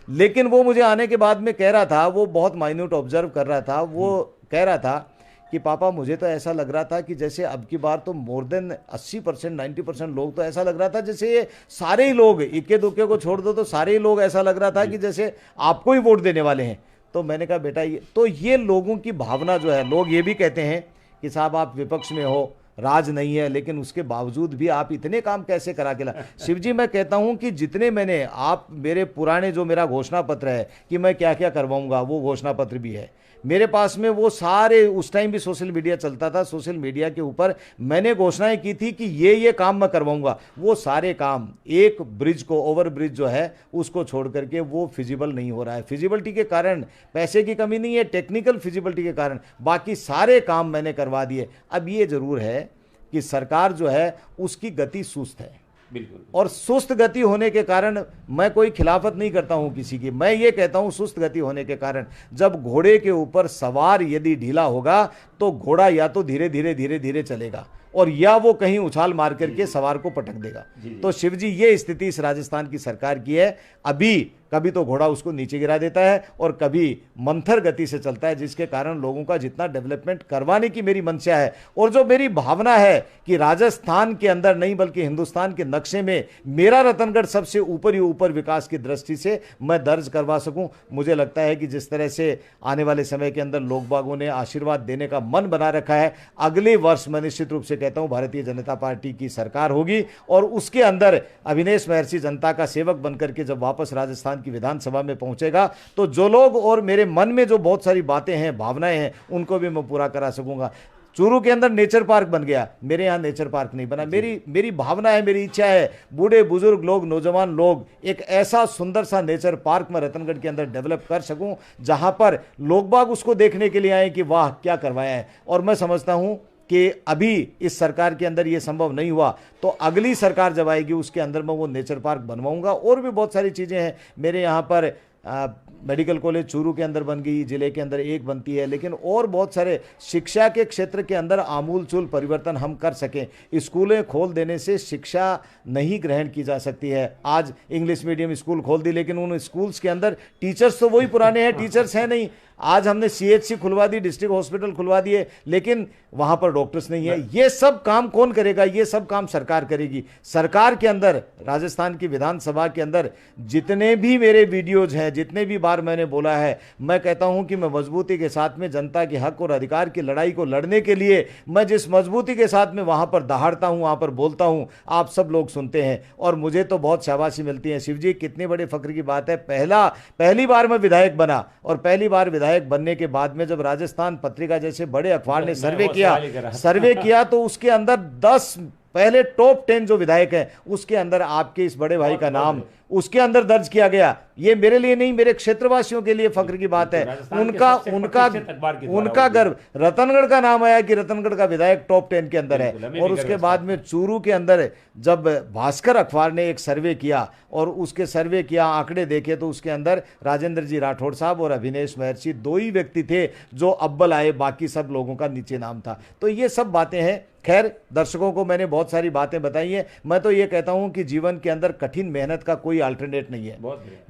लेकिन वो मुझे आने के बाद में कह रहा था, वो बहुत माइन्यूट ऑब्जर्व कर रहा था, वो कह रहा था कि पापा मुझे तो ऐसा लग रहा था कि जैसे अब की बार तो मोर देन 80% 90% लोग, तो ऐसा लग रहा था जैसे ये सारे ही लोग, इक्के दुक्के को छोड़ दो तो सारे ही लोग, ऐसा लग रहा था कि जैसे आपको ही वोट देने वाले हैं। तो मैंने कहा बेटा ये लोगों की भावना जो है, लोग ये भी कहते हैं कि साहब आप विपक्ष में हो, राज नहीं है, लेकिन उसके बावजूद भी आप इतने काम कैसे करा के ला। शिव जी, मैं कहता हूं कि जितने मैंने, आप मेरे पुराने जो मेरा घोषणा पत्र है कि मैं क्या क्या करवाऊंगा, वो घोषणा पत्र भी है मेरे पास में। वो सारे, उस टाइम भी सोशल मीडिया चलता था, सोशल मीडिया के ऊपर मैंने घोषणाएं की थी कि ये काम मैं करवाऊंगा। वो सारे काम, एक ब्रिज को, ओवर ब्रिज जो है उसको छोड़ करके वो फिजिबल नहीं हो रहा है। फिजिबिलिटी के कारण, पैसे की कमी नहीं है, टेक्निकल फिजिबिलिटी के कारण बाकी सारे काम मैंने करवा दिए। अब ये जरूर है कि सरकार जो है उसकी गति सुस्त है, बिल्कुल। और सुस्त गति होने के कारण मैं कोई खिलाफत नहीं करता हूं किसी की, मैं ये कहता हूं सुस्त गति होने के कारण जब घोड़े के ऊपर सवार यदि ढीला होगा तो घोड़ा या तो धीरे धीरे चलेगा और या वो कहीं उछाल मार करके सवार को पटक देगा। तो शिव जी, ये स्थिति इस राजस्थान की सरकार की है। अभी कभी तो घोड़ा उसको नीचे गिरा देता है और कभी मंथर गति से चलता है, जिसके कारण लोगों का जितना डेवलपमेंट करवाने की मेरी मंशा है और जो मेरी भावना है कि राजस्थान के अंदर नहीं बल्कि हिंदुस्तान के नक्शे में मेरा रतनगढ़ सबसे ऊपर ही ऊपर विकास की दृष्टि से मैं दर्ज करवा सकूं। मुझे लगता है कि जिस तरह से आने वाले समय के अंदर लोग बागों ने आशीर्वाद देने का मन बना रखा है, अगले वर्ष मैं निश्चित रूप से कहता हूं भारतीय जनता पार्टी की सरकार होगी और उसके अंदर अविनेश महर्षि जनता का सेवक बनकर के जब वापस राजस्थान की विधानसभा में पहुंचेगा तो जो लोग और मेरे मन में जो बहुत सारी बातें हैं, भावनाएं हैं, उनको भी मैं पूरा करा सकूंगा। चूरू के अंदर नेचर पार्क बन गया, मेरे यहाँ नेचर पार्क नहीं बना। मेरी भावना है, मेरी इच्छा है, बूढ़े बुजुर्ग लोग, नौजवान लोग, एक ऐसा सुंदर सा नेचर पार्क मैं रतनगढ़ के अंदर डेवलप कर सकूं जहां पर लोग बाग उसको देखने के लिए आए कि वाह क्या करवाया है। और मैं समझता हूं कि अभी इस सरकार के अंदर ये संभव नहीं हुआ, तो अगली सरकार जब आएगी उसके अंदर मैं वो नेचर पार्क बनवाऊंगा। और भी बहुत सारी चीज़ें हैं। मेरे यहाँ पर मेडिकल कॉलेज चूरू के अंदर बन गई, जिले के अंदर एक बनती है, लेकिन और बहुत सारे शिक्षा के क्षेत्र के अंदर आमूलचूल परिवर्तन हम कर सकें। स्कूलें खोल देने से शिक्षा नहीं ग्रहण की जा सकती है। आज इंग्लिश मीडियम स्कूल खोल दी, लेकिन उन स्कूल्स के अंदर टीचर्स तो वही पुराने हैं, टीचर्स हैं नहीं। आज हमने CHC खुलवा दी, डिस्ट्रिक्ट हॉस्पिटल खुलवा दिए, लेकिन वहां पर डॉक्टर्स नहीं है। ये सब काम कौन करेगा? ये सब काम सरकार करेगी। सरकार के अंदर, राजस्थान की विधानसभा के अंदर जितने भी मेरे वीडियोज हैं, जितने भी बार मैंने बोला है, मैं कहता हूं कि मैं मजबूती के साथ में जनता के हक और अधिकार की लड़ाई को लड़ने के लिए मैं जिस मजबूती के साथ में वहां पर दहाड़ता हूं, वहां पर बोलता हूं, आप सब लोग सुनते हैं और मुझे तो बहुत शाबाशी मिलती है। शिवजी, कितने बड़े फख्र की बात है। पहली बार मैं विधायक बना, और पहली बार विधायक बनने के बाद में जब राजस्थान पत्रिका जैसे बड़े अखबार ने सर्वे किया तो उसके अंदर 10 पहले टॉप 10 जो विधायक हैं उसके अंदर आपके इस बड़े भाई का नाम उसके अंदर दर्ज किया गया। ये मेरे लिए नहीं, मेरे क्षेत्रवासियों के लिए फख्र की बात है। उनका गर्व, रतनगढ़ का नाम आया कि रतनगढ़ का विधायक टॉप 10 के अंदर है। और उसके बाद में चूरू के अंदर जब भास्कर अखबार ने एक सर्वे किया और उसके सर्वे किया, आंकड़े देखे, तो उसके अंदर राजेंद्र जी राठौड़ साहब और अभिनेश महर्षि 2 ही व्यक्ति थे जो अव्वल आए, बाकी सब लोगों का नीचे नाम था। तो ये सब बातें हैं। खैर, दर्शकों को मैंने बहुत सारी बातें बताई हैं। मैं तो ये कहता हूं कि जीवन के अंदर कठिन मेहनत का कोई अल्टरनेट नहीं है।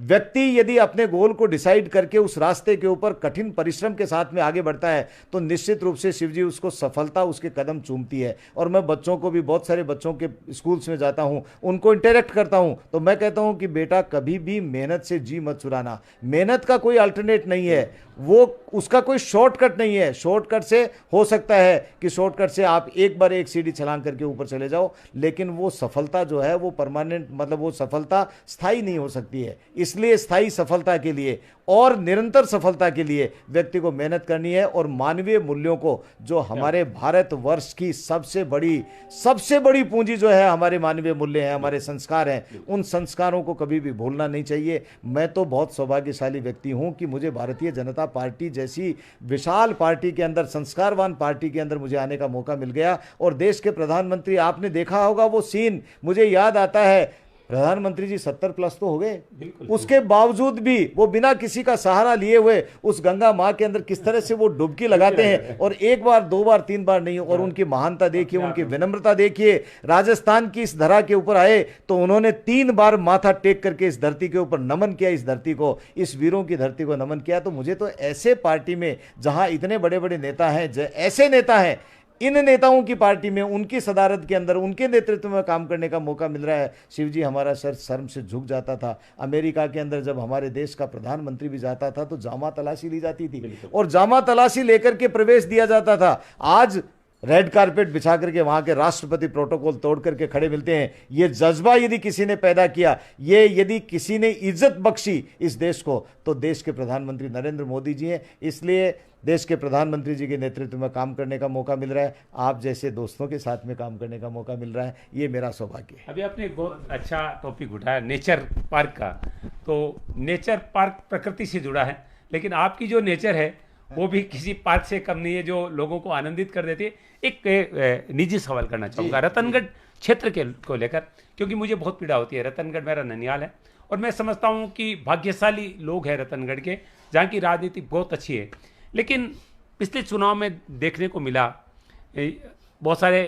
व्यक्ति यदि अपने गोल को डिसाइड करके उस रास्ते के ऊपर कठिन परिश्रम के साथ में आगे बढ़ता है तो निश्चित रूप से शिवजी उसको सफलता उसके कदम चूमती है। और मैं बच्चों को भी, बहुत सारे बच्चों के स्कूल्स में जाता हूं, उनको इंटरेक्ट करता हूं, तो मैं कहता हूं कि बेटा कभी भी मेहनत से जी मत चुराना। मेहनत का कोई अल्टरनेट नहीं है, वो उसका कोई शॉर्टकट नहीं है। शॉर्टकट से हो सकता है कि शॉर्टकट से आप एक बार एक सीढ़ी छलांग करके ऊपर चले जाओ, लेकिन वो सफलता जो है वो परमानेंट, मतलब वो सफलता स्थायी नहीं हो सकती है। इसलिए स्थायी सफलता के लिए और निरंतर सफलता के लिए व्यक्ति को मेहनत करनी है। और मानवीय मूल्यों को, जो हमारे भारतवर्ष की सबसे बड़ी पूंजी जो है हमारे मानवीय मूल्य हैं, हमारे संस्कार हैं, उन संस्कारों को कभी भी भूलना नहीं चाहिए। मैं तो बहुत सौभाग्यशाली व्यक्ति हूं कि मुझे भारतीय जनता पार्टी जैसी विशाल पार्टी के अंदर, संस्कारवान पार्टी के अंदर मुझे आने का मौका मिल गया। और देश के प्रधानमंत्री, आपने देखा होगा वो सीन, मुझे याद आता है, प्रधानमंत्री जी 70 प्लस तो हो गए, उसके बावजूद भी वो बिना किसी का सहारा लिए हुए उस गंगा माँ के अंदर किस तरह से वो डुबकी लगाते हैं। और 1 बार 2 बार 3 बार नहीं, और उनकी महानता देखिए, उनकी विनम्रता देखिए। राजस्थान की इस धरा के ऊपर आए तो उन्होंने 3 बार माथा टेक करके इस धरती के ऊपर नमन किया, इस धरती को, इस वीरों की धरती को नमन किया। तो मुझे तो ऐसे पार्टी में जहां इतने बड़े बड़े नेता हैं, ऐसे नेता हैं, इन नेताओं की पार्टी में, उनकी सदारत के अंदर, उनके नेतृत्व में काम करने का मौका मिल रहा है। शिवजी, हमारा सर शर्म से झुक जाता था। अमेरिका के अंदर जब हमारे देश का प्रधानमंत्री भी जाता था तो जामा तलाशी ली जाती थी, और जामा तलाशी लेकर के प्रवेश दिया जाता था। आज रेड कारपेट बिछा करके वहां के राष्ट्रपति प्रोटोकॉल तोड़ करके खड़े मिलते हैं। ये जज्बा यदि किसी ने पैदा किया, ये यदि किसी ने इज्जत बख्शी इस देश को, तो देश के प्रधानमंत्री नरेंद्र मोदी जी हैं। इसलिए देश के प्रधानमंत्री जी के नेतृत्व में काम करने का मौका मिल रहा है, आप जैसे दोस्तों के साथ में काम करने का मौका मिल रहा है, ये मेरा सौभाग्य है। अभी आपने एक बहुत अच्छा टॉपिक उठाया नेचर पार्क का। तो नेचर पार्क प्रकृति से जुड़ा है, लेकिन आपकी जो नेचर है वो भी किसी पार्क से कम नहीं है, जो लोगों को आनंदित कर देती है। एक निजी सवाल करना चाहूँगा रतनगढ़ क्षेत्र के को लेकर, क्योंकि मुझे बहुत पीड़ा होती है। रतनगढ़ मेरा ननियाल है और मैं समझता हूँ कि भाग्यशाली लोग हैं रतनगढ़ के, जहाँ की राजनीति बहुत अच्छी है। लेकिन पिछले चुनाव में देखने को मिला, बहुत सारे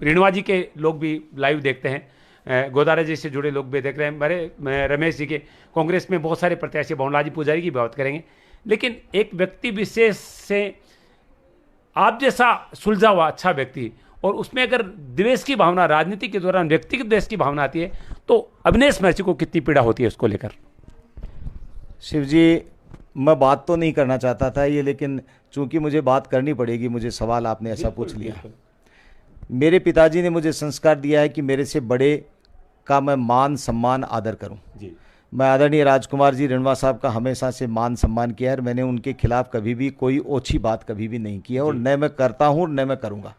रेणुआ जी के लोग भी लाइव देखते हैं, गोदारा जी से जुड़े लोग भी देख रहे हैं, मेरे रमेश जी के, कांग्रेस में बहुत सारे प्रत्याशी, बहुलाजी पुजारी की बात करेंगे। लेकिन एक व्यक्ति विशेष से आप जैसा सुलझा हुआ अच्छा व्यक्ति, और उसमें अगर द्वेष की भावना, राजनीति के दौरान व्यक्तिगत द्वेष की भावना आती है, तो अभिनेश महर्षि को कितनी पीड़ा होती है उसको लेकर? शिवजी, मैं बात तो नहीं करना चाहता था ये, लेकिन चूंकि मुझे बात करनी पड़ेगी, मुझे सवाल आपने ऐसा पूछ लिया। मेरे पिताजी ने मुझे संस्कार दिया है कि मेरे से बड़े का मैं मान सम्मान आदर करूं। मैं आदरणीय राजकुमार जी रेणुआ साहब का हमेशा से मान सम्मान किया है, और मैंने उनके खिलाफ कभी भी कोई ओछी बात कभी भी नहीं की है, और न मैं करता हूँ न मैं करूँगा।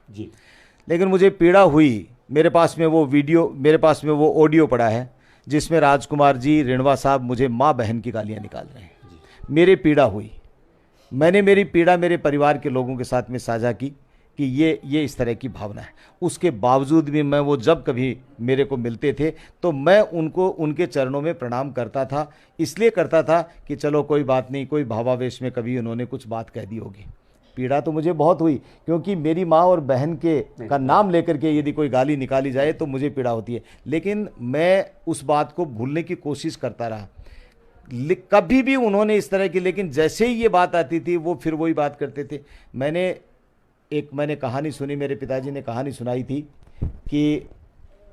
लेकिन मुझे पीड़ा हुई, मेरे पास में वो वीडियो, मेरे पास में वो ऑडियो पड़ा है जिसमें राजकुमार जी रेणुआ साहब मुझे माँ बहन की गालियाँ निकाल रहे हैं। मेरे पीड़ा हुई, मैंने मेरी पीड़ा मेरे परिवार के लोगों के साथ में साझा की। कि ये इस तरह की भावना है। उसके बावजूद भी मैं वो जब कभी मेरे को मिलते थे तो मैं उनको उनके चरणों में प्रणाम करता था। इसलिए करता था कि चलो कोई बात नहीं, कोई भावावेश में कभी उन्होंने कुछ बात कह दी होगी। पीड़ा तो मुझे बहुत हुई, क्योंकि मेरी माँ और बहन के का नाम लेकर के यदि कोई गाली निकाली जाए तो मुझे पीड़ा होती है, लेकिन मैं उस बात को भूलने की कोशिश करता रहा। कभी भी उन्होंने इस तरह की, लेकिन जैसे ही ये बात आती थी वो फिर वही बात करते थे। मैंने कहानी सुनी, मेरे पिताजी ने कहानी सुनाई थी कि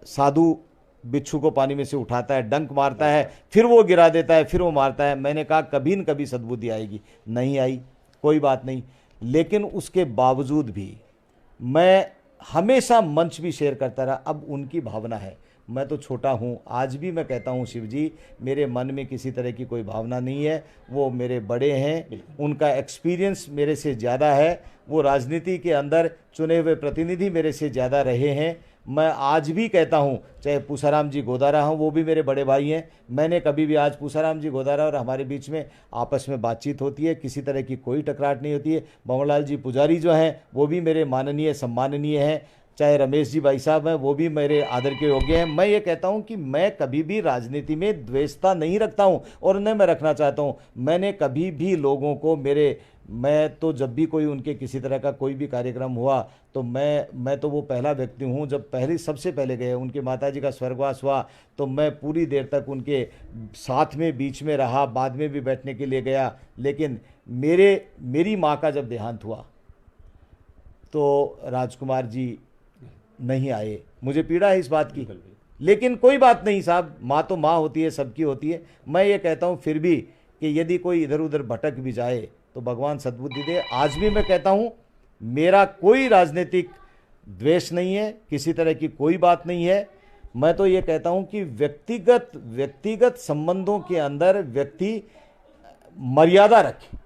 साधु बिच्छू को पानी में से उठाता है, डंक मारता है, फिर वो गिरा देता है, फिर वो मारता है। मैंने कहा कभी न कभी सद्बुद्धि आएगी, नहीं आई, कोई बात नहीं। लेकिन उसके बावजूद भी मैं हमेशा मंच भी शेयर करता रहा। अब उनकी भावना है, मैं तो छोटा हूँ, आज भी मैं कहता हूँ शिव जी, मेरे मन में किसी तरह की कोई भावना नहीं है। वो मेरे बड़े हैं, उनका एक्सपीरियंस मेरे से ज़्यादा है, वो राजनीति के अंदर चुने हुए प्रतिनिधि मेरे से ज़्यादा रहे हैं। मैं आज भी कहता हूँ, चाहे पूसाराम जी गोदारा हों, वो भी मेरे बड़े भाई हैं। मैंने कभी भी, आज पूसाराम जी गोदारा और हमारे बीच में आपस में बातचीत होती है, किसी तरह की कोई टकराट नहीं होती है। भंवरलाल जी पुजारी जो हैं वो भी मेरे माननीय सम्माननीय हैं, चाहे रमेश जी भाई साहब हैं वो भी मेरे आदर के योग्य हैं। मैं ये कहता हूँ कि मैं कभी भी राजनीति में द्वेषता नहीं रखता हूँ और न मैं रखना चाहता हूँ। मैंने कभी भी लोगों को मैं तो जब भी कोई उनके किसी तरह का कोई भी कार्यक्रम हुआ तो मैं तो वो पहला व्यक्ति हूँ, जब सबसे पहले गए उनके माताजी का स्वर्गवास हुआ तो मैं पूरी देर तक उनके साथ में बीच में रहा, बाद में भी बैठने के लिए गया। लेकिन मेरी माँ का जब देहांत हुआ तो राजकुमार जी नहीं आए, मुझे पीड़ा है इस बात की, लेकिन कोई बात नहीं साहब, माँ तो माँ होती है, सबकी होती है। मैं ये कहता हूँ फिर भी कि यदि कोई इधर उधर भटक भी जाए तो भगवान सद्बुद्धि दे। आज भी मैं कहता हूँ मेरा कोई राजनीतिक द्वेष नहीं है, किसी तरह की कोई बात नहीं है। मैं तो ये कहता हूँ कि व्यक्तिगत संबंधों के अंदर व्यक्ति मर्यादा रखे,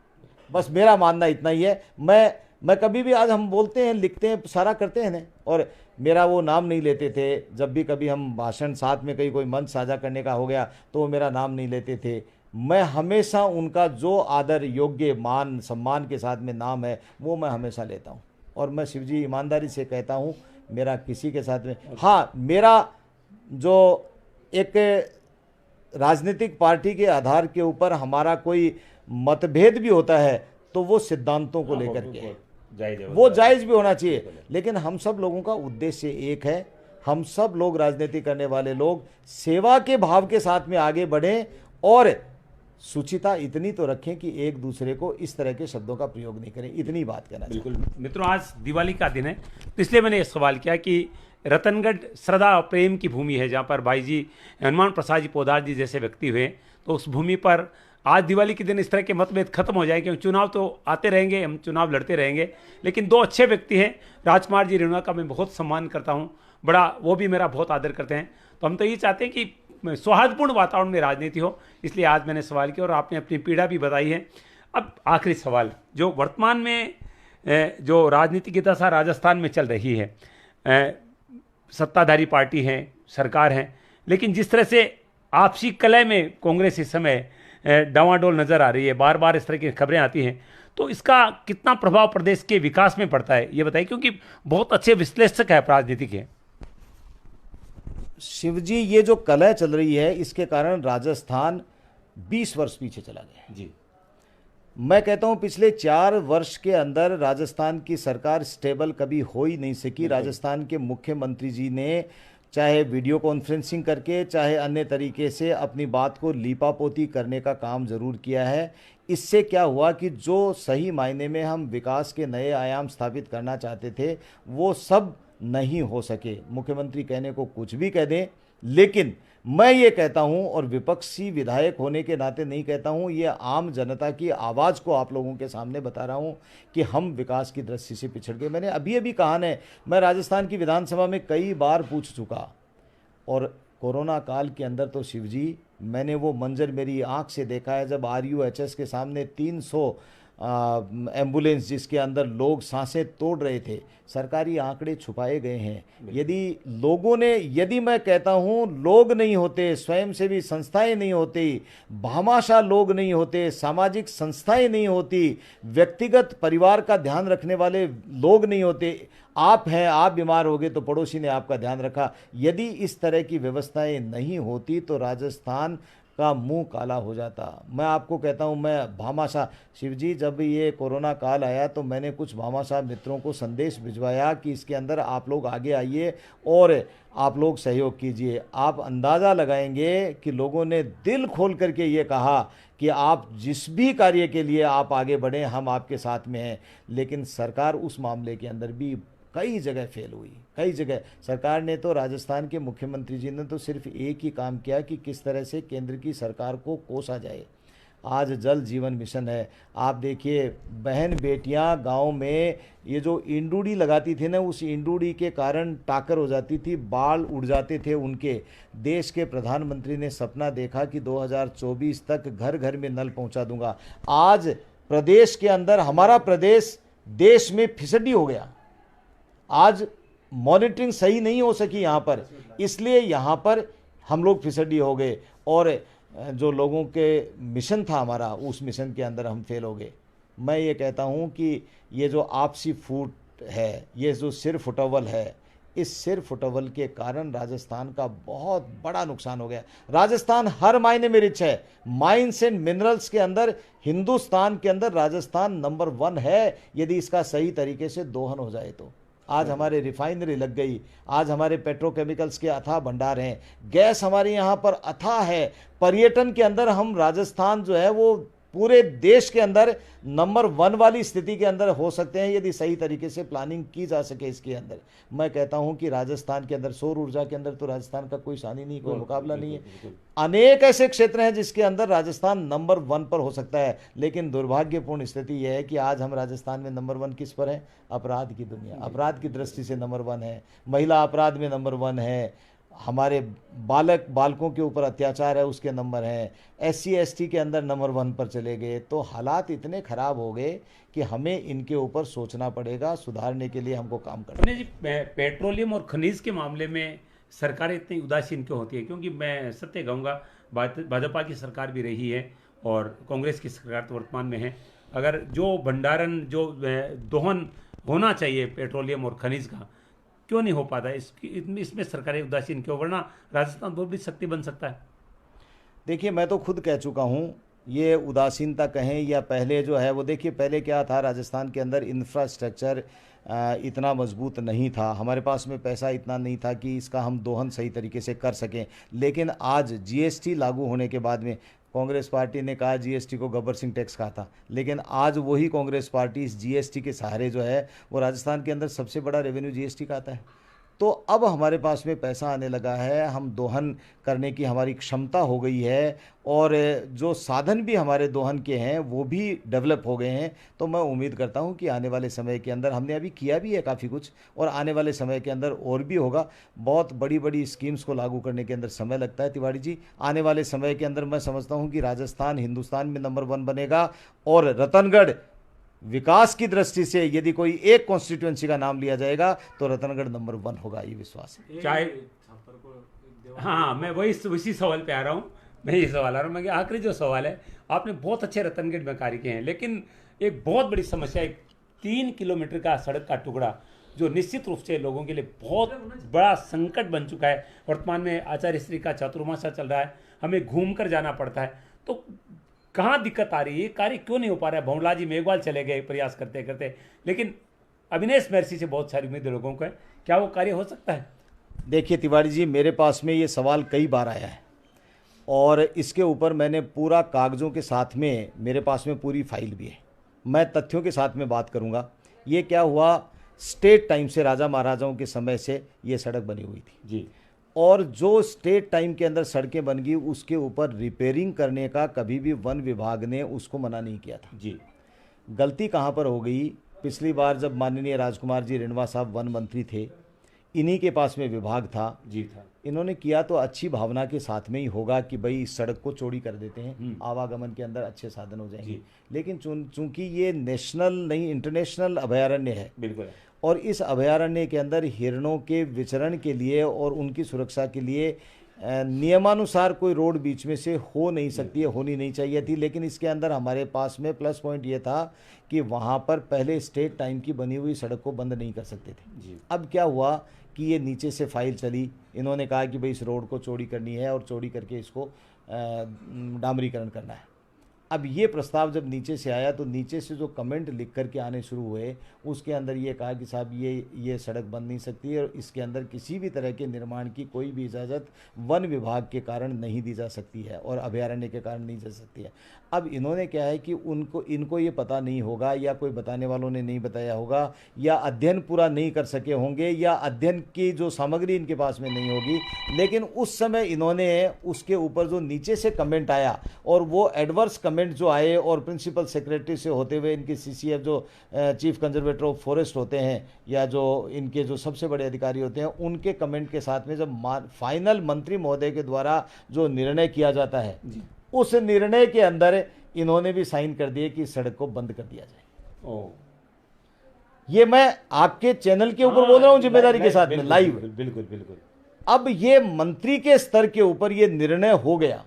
बस मेरा मानना इतना ही है। मैं कभी भी, आज हम बोलते हैं, लिखते हैं, सारा करते हैं ना, और मेरा वो नाम नहीं लेते थे। जब भी कभी हम भाषण साथ में कहीं कोई मंच साझा करने का हो गया तो वो मेरा नाम नहीं लेते थे। मैं हमेशा उनका जो आदर योग्य मान सम्मान के साथ में नाम है वो मैं हमेशा लेता हूँ। और मैं शिवजी ईमानदारी से कहता हूँ, मेरा किसी के साथ में, हाँ, मेरा जो एक राजनीतिक पार्टी के आधार के ऊपर हमारा कोई मतभेद भी होता है तो वो सिद्धांतों को लेकर के वो जायज़ भी होना चाहिए, लेकिन हम सब लोगों का उद्देश्य एक है। हम सब लोग राजनीति करने वाले लोग सेवा के भाव के साथ में आगे बढ़ें और सुचिता इतनी तो रखें कि एक दूसरे को इस तरह के शब्दों का प्रयोग नहीं करें। इतनी बात कहना बिल्कुल। मित्रों, आज दिवाली का दिन है तो इसलिए मैंने ये सवाल किया कि रतनगढ़ श्रद्धा और प्रेम की भूमि है, जहाँ पर भाई जी हनुमान प्रसाद जी पोदार जी जैसे व्यक्ति हुए, तो उस भूमि पर आज दिवाली के दिन इस तरह के मतभेद खत्म हो जाए, क्योंकि चुनाव तो आते रहेंगे, हम चुनाव लड़ते रहेंगे, लेकिन दो अच्छे व्यक्ति हैं। राजकुमार जी रेणुका का मैं बहुत सम्मान करता हूँ, बड़ा, वो भी मेरा बहुत आदर करते हैं। तो हम तो ये चाहते हैं कि सौहार्दपूर्ण वातावरण में राजनीति हो, इसलिए आज मैंने सवाल किया और आपने अपनी पीड़ा भी बताई है। अब आखिरी सवाल, जो वर्तमान में जो राजनीति की दशा राजस्थान में चल रही है, सत्ताधारी पार्टी है, सरकार है, लेकिन जिस तरह से आपसी कलह में कांग्रेस इस समय डावाडोल नजर आ रही है, बार बार इस तरह की खबरें आती हैं, तो इसका कितना प्रभाव प्रदेश के विकास में पड़ता है ये बताइए, क्योंकि बहुत अच्छे विश्लेषक है राजनीति के। शिवजी, ये जो कलह चल रही है इसके कारण राजस्थान 20 वर्ष पीछे चला गया जी। मैं कहता हूं पिछले 4 वर्ष के अंदर राजस्थान की सरकार स्टेबल कभी हो ही नहीं सकी। राजस्थान के मुख्यमंत्री जी ने चाहे वीडियो कॉन्फ्रेंसिंग करके चाहे अन्य तरीके से अपनी बात को लीपापोती करने का काम जरूर किया है। इससे क्या हुआ कि जो सही मायने में हम विकास के नए आयाम स्थापित करना चाहते थे वो सब नहीं हो सके। मुख्यमंत्री कहने को कुछ भी कह दें, लेकिन मैं ये कहता हूं और विपक्षी विधायक होने के नाते नहीं कहता हूं, ये आम जनता की आवाज़ को आप लोगों के सामने बता रहा हूं कि हम विकास की दृष्टि से पिछड़ गए। मैंने अभी कहा है, मैं राजस्थान की विधानसभा में कई बार पूछ चुका, और कोरोना काल के अंदर तो शिवजी मैंने वो मंजर मेरी आंख से देखा है, जब RUHS के सामने 300 एम्बुलेंस जिसके अंदर लोग सांसें तोड़ रहे थे, सरकारी आंकड़े छुपाए गए हैं। यदि मैं कहता हूं लोग नहीं होते, स्वयंसेवी संस्थाएं नहीं होती, भामाशाह लोग नहीं होते, सामाजिक संस्थाएं नहीं होती, व्यक्तिगत परिवार का ध्यान रखने वाले लोग नहीं होते, आप हैं, आप बीमार हो गए तो पड़ोसी ने आपका ध्यान रखा, यदि इस तरह की व्यवस्थाएं नहीं होती तो राजस्थान का मुंह काला हो जाता। मैं आपको कहता हूं, मैं भामाशाह शिवजी, जब ये कोरोना काल आया तो मैंने कुछ भामाशाह मित्रों को संदेश भिजवाया कि इसके अंदर आप लोग आगे आइए और आप लोग सहयोग कीजिए। आप अंदाज़ा लगाएंगे कि लोगों ने दिल खोल करके ये कहा कि आप जिस भी कार्य के लिए आप आगे बढ़ें, हम आपके साथ में हैं। लेकिन सरकार उस मामले के अंदर भी कई जगह फेल हुई, कई जगह। सरकार ने तो, राजस्थान के मुख्यमंत्री जी ने तो सिर्फ एक ही काम किया कि किस तरह से केंद्र की सरकार को कोसा जाए। आज जल जीवन मिशन है, आप देखिए बहन बेटियां गांव में ये जो इंडूडी लगाती थी ना, उस इंडूडी के कारण टाकर हो जाती थी, बाल उड़ जाते थे उनके। देश के प्रधानमंत्री ने सपना देखा कि 2024 तक घर घर में नल पहुंचा दूंगा। आज प्रदेश के अंदर, हमारा प्रदेश देश में फिसड्डी हो गया। आज मॉनिटरिंग सही नहीं हो सकी यहाँ पर, इसलिए यहाँ पर हम लोग फिसड्डी हो गए और जो लोगों के मिशन था हमारा, उस मिशन के अंदर हम फेल हो गए। मैं ये कहता हूँ कि ये जो आपसी फूट है, ये जो सिर फुटअव्वल है, इस सिर फुटअव्वल के कारण राजस्थान का बहुत बड़ा नुकसान हो गया। राजस्थान हर मायने में रिच है, माइंस एंड मिनरल्स के अंदर हिंदुस्तान के अंदर राजस्थान नंबर 1 है, यदि इसका सही तरीके से दोहन हो जाए तो। आज हमारे रिफाइनरी लग गई, आज हमारे पेट्रोकेमिकल्स के अथाह भंडार हैं, गैस हमारे यहाँ पर अथाह है। पर्यटन के अंदर हम राजस्थान जो है वो पूरे देश के अंदर नंबर 1 वाली स्थिति के अंदर हो सकते हैं, यदि सही तरीके से प्लानिंग की जा सके इसके अंदर। मैं कहता हूं कि राजस्थान के अंदर सौर ऊर्जा के अंदर तो राजस्थान का कोई सानी नहीं, कोई मुकाबला नहीं है। अनेक ऐसे क्षेत्र हैं जिसके अंदर राजस्थान नंबर 1 पर हो सकता है। लेकिन दुर्भाग्यपूर्ण स्थिति यह है कि आज हम राजस्थान में नंबर 1 किस पर है? अपराध की दुनिया, अपराध की दृष्टि से नंबर 1 है, महिला अपराध में नंबर 1 है, हमारे बालकों के ऊपर अत्याचार है उसके नंबर हैं, SC ST के अंदर नंबर 1 पर चले गए। तो हालात इतने ख़राब हो गए कि हमें इनके ऊपर सोचना पड़ेगा, सुधारने के लिए हमको काम करना जी। पेट्रोलियम और खनिज के मामले में सरकारें इतनी उदासीन क्यों होती है? क्योंकि मैं सत्य कहूँगा, भाजपा की सरकार भी रही है और कांग्रेस की सरकार तो वर्तमान में है। अगर जो भंडारण, जो दोहन होना चाहिए पेट्रोलियम और खनिज का, क्यों नहीं हो पाता? इसमें सरकारें उदासीन क्यों? वरना राजस्थान बहुत बड़ी शक्ति बन सकता है। देखिए, मैं तो खुद कह चुका हूँ, ये उदासीनता कहें या पहले जो है वो, देखिए पहले क्या था, राजस्थान के अंदर इंफ्रास्ट्रक्चर इतना मजबूत नहीं था, हमारे पास में पैसा इतना नहीं था कि इसका हम दोहन सही तरीके से कर सकें। लेकिन आज GST लागू होने के बाद में, कांग्रेस पार्टी ने कहा GST को गब्बर सिंह टैक्स कहा था, लेकिन आज वही कांग्रेस पार्टी इस GST के सहारे जो है वो राजस्थान के अंदर सबसे बड़ा रेवेन्यू GST का आता है। तो अब हमारे पास में पैसा आने लगा है, हम दोहन करने की हमारी क्षमता हो गई है और जो साधन भी हमारे दोहन के हैं वो भी डेवलप हो गए हैं। तो मैं उम्मीद करता हूं कि आने वाले समय के अंदर, हमने अभी किया भी है काफ़ी कुछ और आने वाले समय के अंदर और भी होगा। बहुत बड़ी बड़ी स्कीम्स को लागू करने के अंदर समय लगता है तिवारी जी। आने वाले समय के अंदर मैं समझता हूँ कि राजस्थान हिंदुस्तान में नंबर 1 बनेगा और रतनगढ़ विकास की दृष्टि से यदि कोई एक कॉन्स्टिट्यूएंसी का नाम लिया जाएगा तो रतनगढ़ नंबर 1 होगा, ये विश्वास है। चाहे हाँ, मैं उसी सवाल पे आ रहा हूँ। मैं ये सवाल आ रहा हूँ, मैं आखिरी जो सवाल है, आपने बहुत अच्छे रतनगढ़ में कार्य किए हैं, लेकिन एक बहुत बड़ी समस्या, एक 3 किलोमीटर का सड़क का टुकड़ा जो निश्चित रूप से लोगों के लिए बहुत बड़ा संकट बन चुका है। वर्तमान में आचार्य श्री का चातुर्मासा चल रहा है, हमें घूम कर जाना पड़ता है। तो कहाँ दिक्कत आ रही है? ये कार्य क्यों नहीं हो पा रहा है? भंवला जी मेघवाल चले गए प्रयास करते करते, लेकिन अविनेश महर्षि से बहुत सारी उम्मीद लोगों को है, क्या वो कार्य हो सकता है? देखिए तिवारी जी, मेरे पास में ये सवाल कई बार आया है और इसके ऊपर मैंने पूरा कागज़ों के साथ में, मेरे पास में पूरी फाइल भी है, मैं तथ्यों के साथ में बात करूँगा। ये क्या हुआ, स्टेट टाइम से, राजा महाराजाओं के समय से ये सड़क बनी हुई थी जी, और जो स्टेट टाइम के अंदर सड़कें बन गई उसके ऊपर रिपेयरिंग करने का कभी भी वन विभाग ने उसको मना नहीं किया था। जी, गलती कहाँ पर हो गई? पिछली बार जब माननीय राजकुमार जी रिणवा साहब वन मंत्री थे, इन्हीं के पास में विभाग था, जी था। इन्होंने किया तो अच्छी भावना के साथ में ही होगा कि भाई इस सड़क को चौड़ी कर देते हैं, आवागमन के अंदर अच्छे साधन हो जाएंगे। लेकिन चूंकि ये नेशनल नहीं इंटरनेशनल अभयारण्य है, बिल्कुल, और इस अभयारण्य के अंदर हिरणों के विचरण के लिए और उनकी सुरक्षा के लिए नियमानुसार कोई रोड बीच में से हो नहीं सकती है, होनी नहीं चाहिए थी। लेकिन इसके अंदर हमारे पास में प्लस पॉइंट ये था कि वहाँ पर पहले स्टेट टाइम की बनी हुई सड़क को बंद नहीं कर सकते थे। जी। अब क्या हुआ कि ये नीचे से फाइल चली, इन्होंने कहा कि भाई इस रोड को चौड़ी करनी है और चौड़ी करके इसको डामरीकरण करना है। अब ये प्रस्ताव जब नीचे से आया तो नीचे से जो कमेंट लिख करके आने शुरू हुए, उसके अंदर ये कहा कि साहब ये सड़क बन नहीं सकती है और इसके अंदर किसी भी तरह के निर्माण की कोई भी इजाज़त वन विभाग के कारण नहीं दी जा सकती है और अभयारण्य के कारण नहीं जा सकती है। अब इन्होंने क्या है कि इनको ये पता नहीं होगा, या कोई बताने वालों ने नहीं बताया होगा, या अध्ययन पूरा नहीं कर सके होंगे, या अध्ययन की जो सामग्री इनके पास में नहीं होगी। लेकिन उस समय इन्होंने उसके ऊपर जो नीचे से कमेंट आया और वो एडवर्स कमेंट जो आए, और प्रिंसिपल सेक्रेटरी से होते हुए इनके CCF जो चीफ कंजर्वेटर ऑफ फॉरेस्ट होते हैं, या जो इनके जो सबसे बड़े अधिकारी होते हैं, उनके कमेंट के साथ में जब फाइनल मंत्री महोदय के द्वारा जो निर्णय किया जाता है, उस निर्णय के अंदर इन्होंने भी साइन कर दिए कि सड़क को बंद कर दिया जाए। ओ, ये मैं आपके चैनल के ऊपर बोल रहा हूं जिम्मेदारी के साथ में, लाइव। बिल्कुल बिल्कुल। अब ये मंत्री के स्तर के ऊपर ये निर्णय हो गया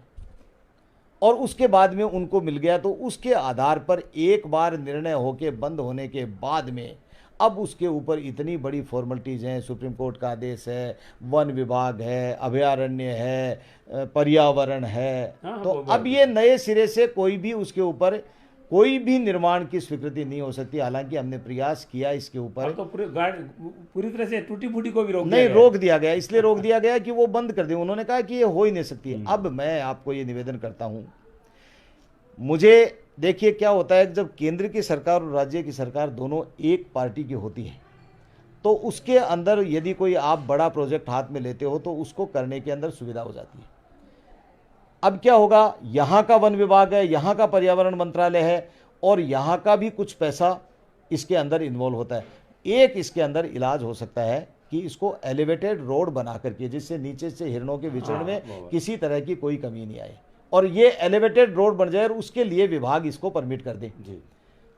और उसके बाद में उनको मिल गया, तो उसके आधार पर एक बार निर्णय होके बंद होने के बाद में अब उसके ऊपर इतनी बड़ी फॉर्मेलिटीज़ हैं, सुप्रीम कोर्ट का आदेश है, वन विभाग है, अभयारण्य है, पर्यावरण है, तो अब ये नए सिरे से कोई भी उसके ऊपर कोई भी निर्माण की स्वीकृति नहीं हो सकती। हालांकि हमने प्रयास किया इसके ऊपर, तो पूरी तरह से टूटी फूटी को भी रोक दिया गया। इसलिए रोक दिया गया कि वो बंद कर दे। उन्होंने कहा कि ये हो ही नहीं सकती। अब मैं आपको ये निवेदन करता हूं, मुझे देखिए क्या होता है, जब केंद्र की सरकार और राज्य की सरकार दोनों एक पार्टी की होती है, तो उसके अंदर यदि कोई आप बड़ा प्रोजेक्ट हाथ में लेते हो तो उसको करने के अंदर सुविधा हो जाती है। अब क्या होगा, यहाँ का वन विभाग है, यहाँ का पर्यावरण मंत्रालय है, और यहाँ का भी कुछ पैसा इसके अंदर इन्वॉल्व होता है। एक इसके अंदर इलाज हो सकता है कि इसको एलिवेटेड रोड बना करके, जिससे नीचे से हिरणों के विचरण में किसी तरह की कोई कमी नहीं आए, और ये एलिवेटेड रोड बन जाए, और उसके लिए विभाग इसको परमिट कर दे।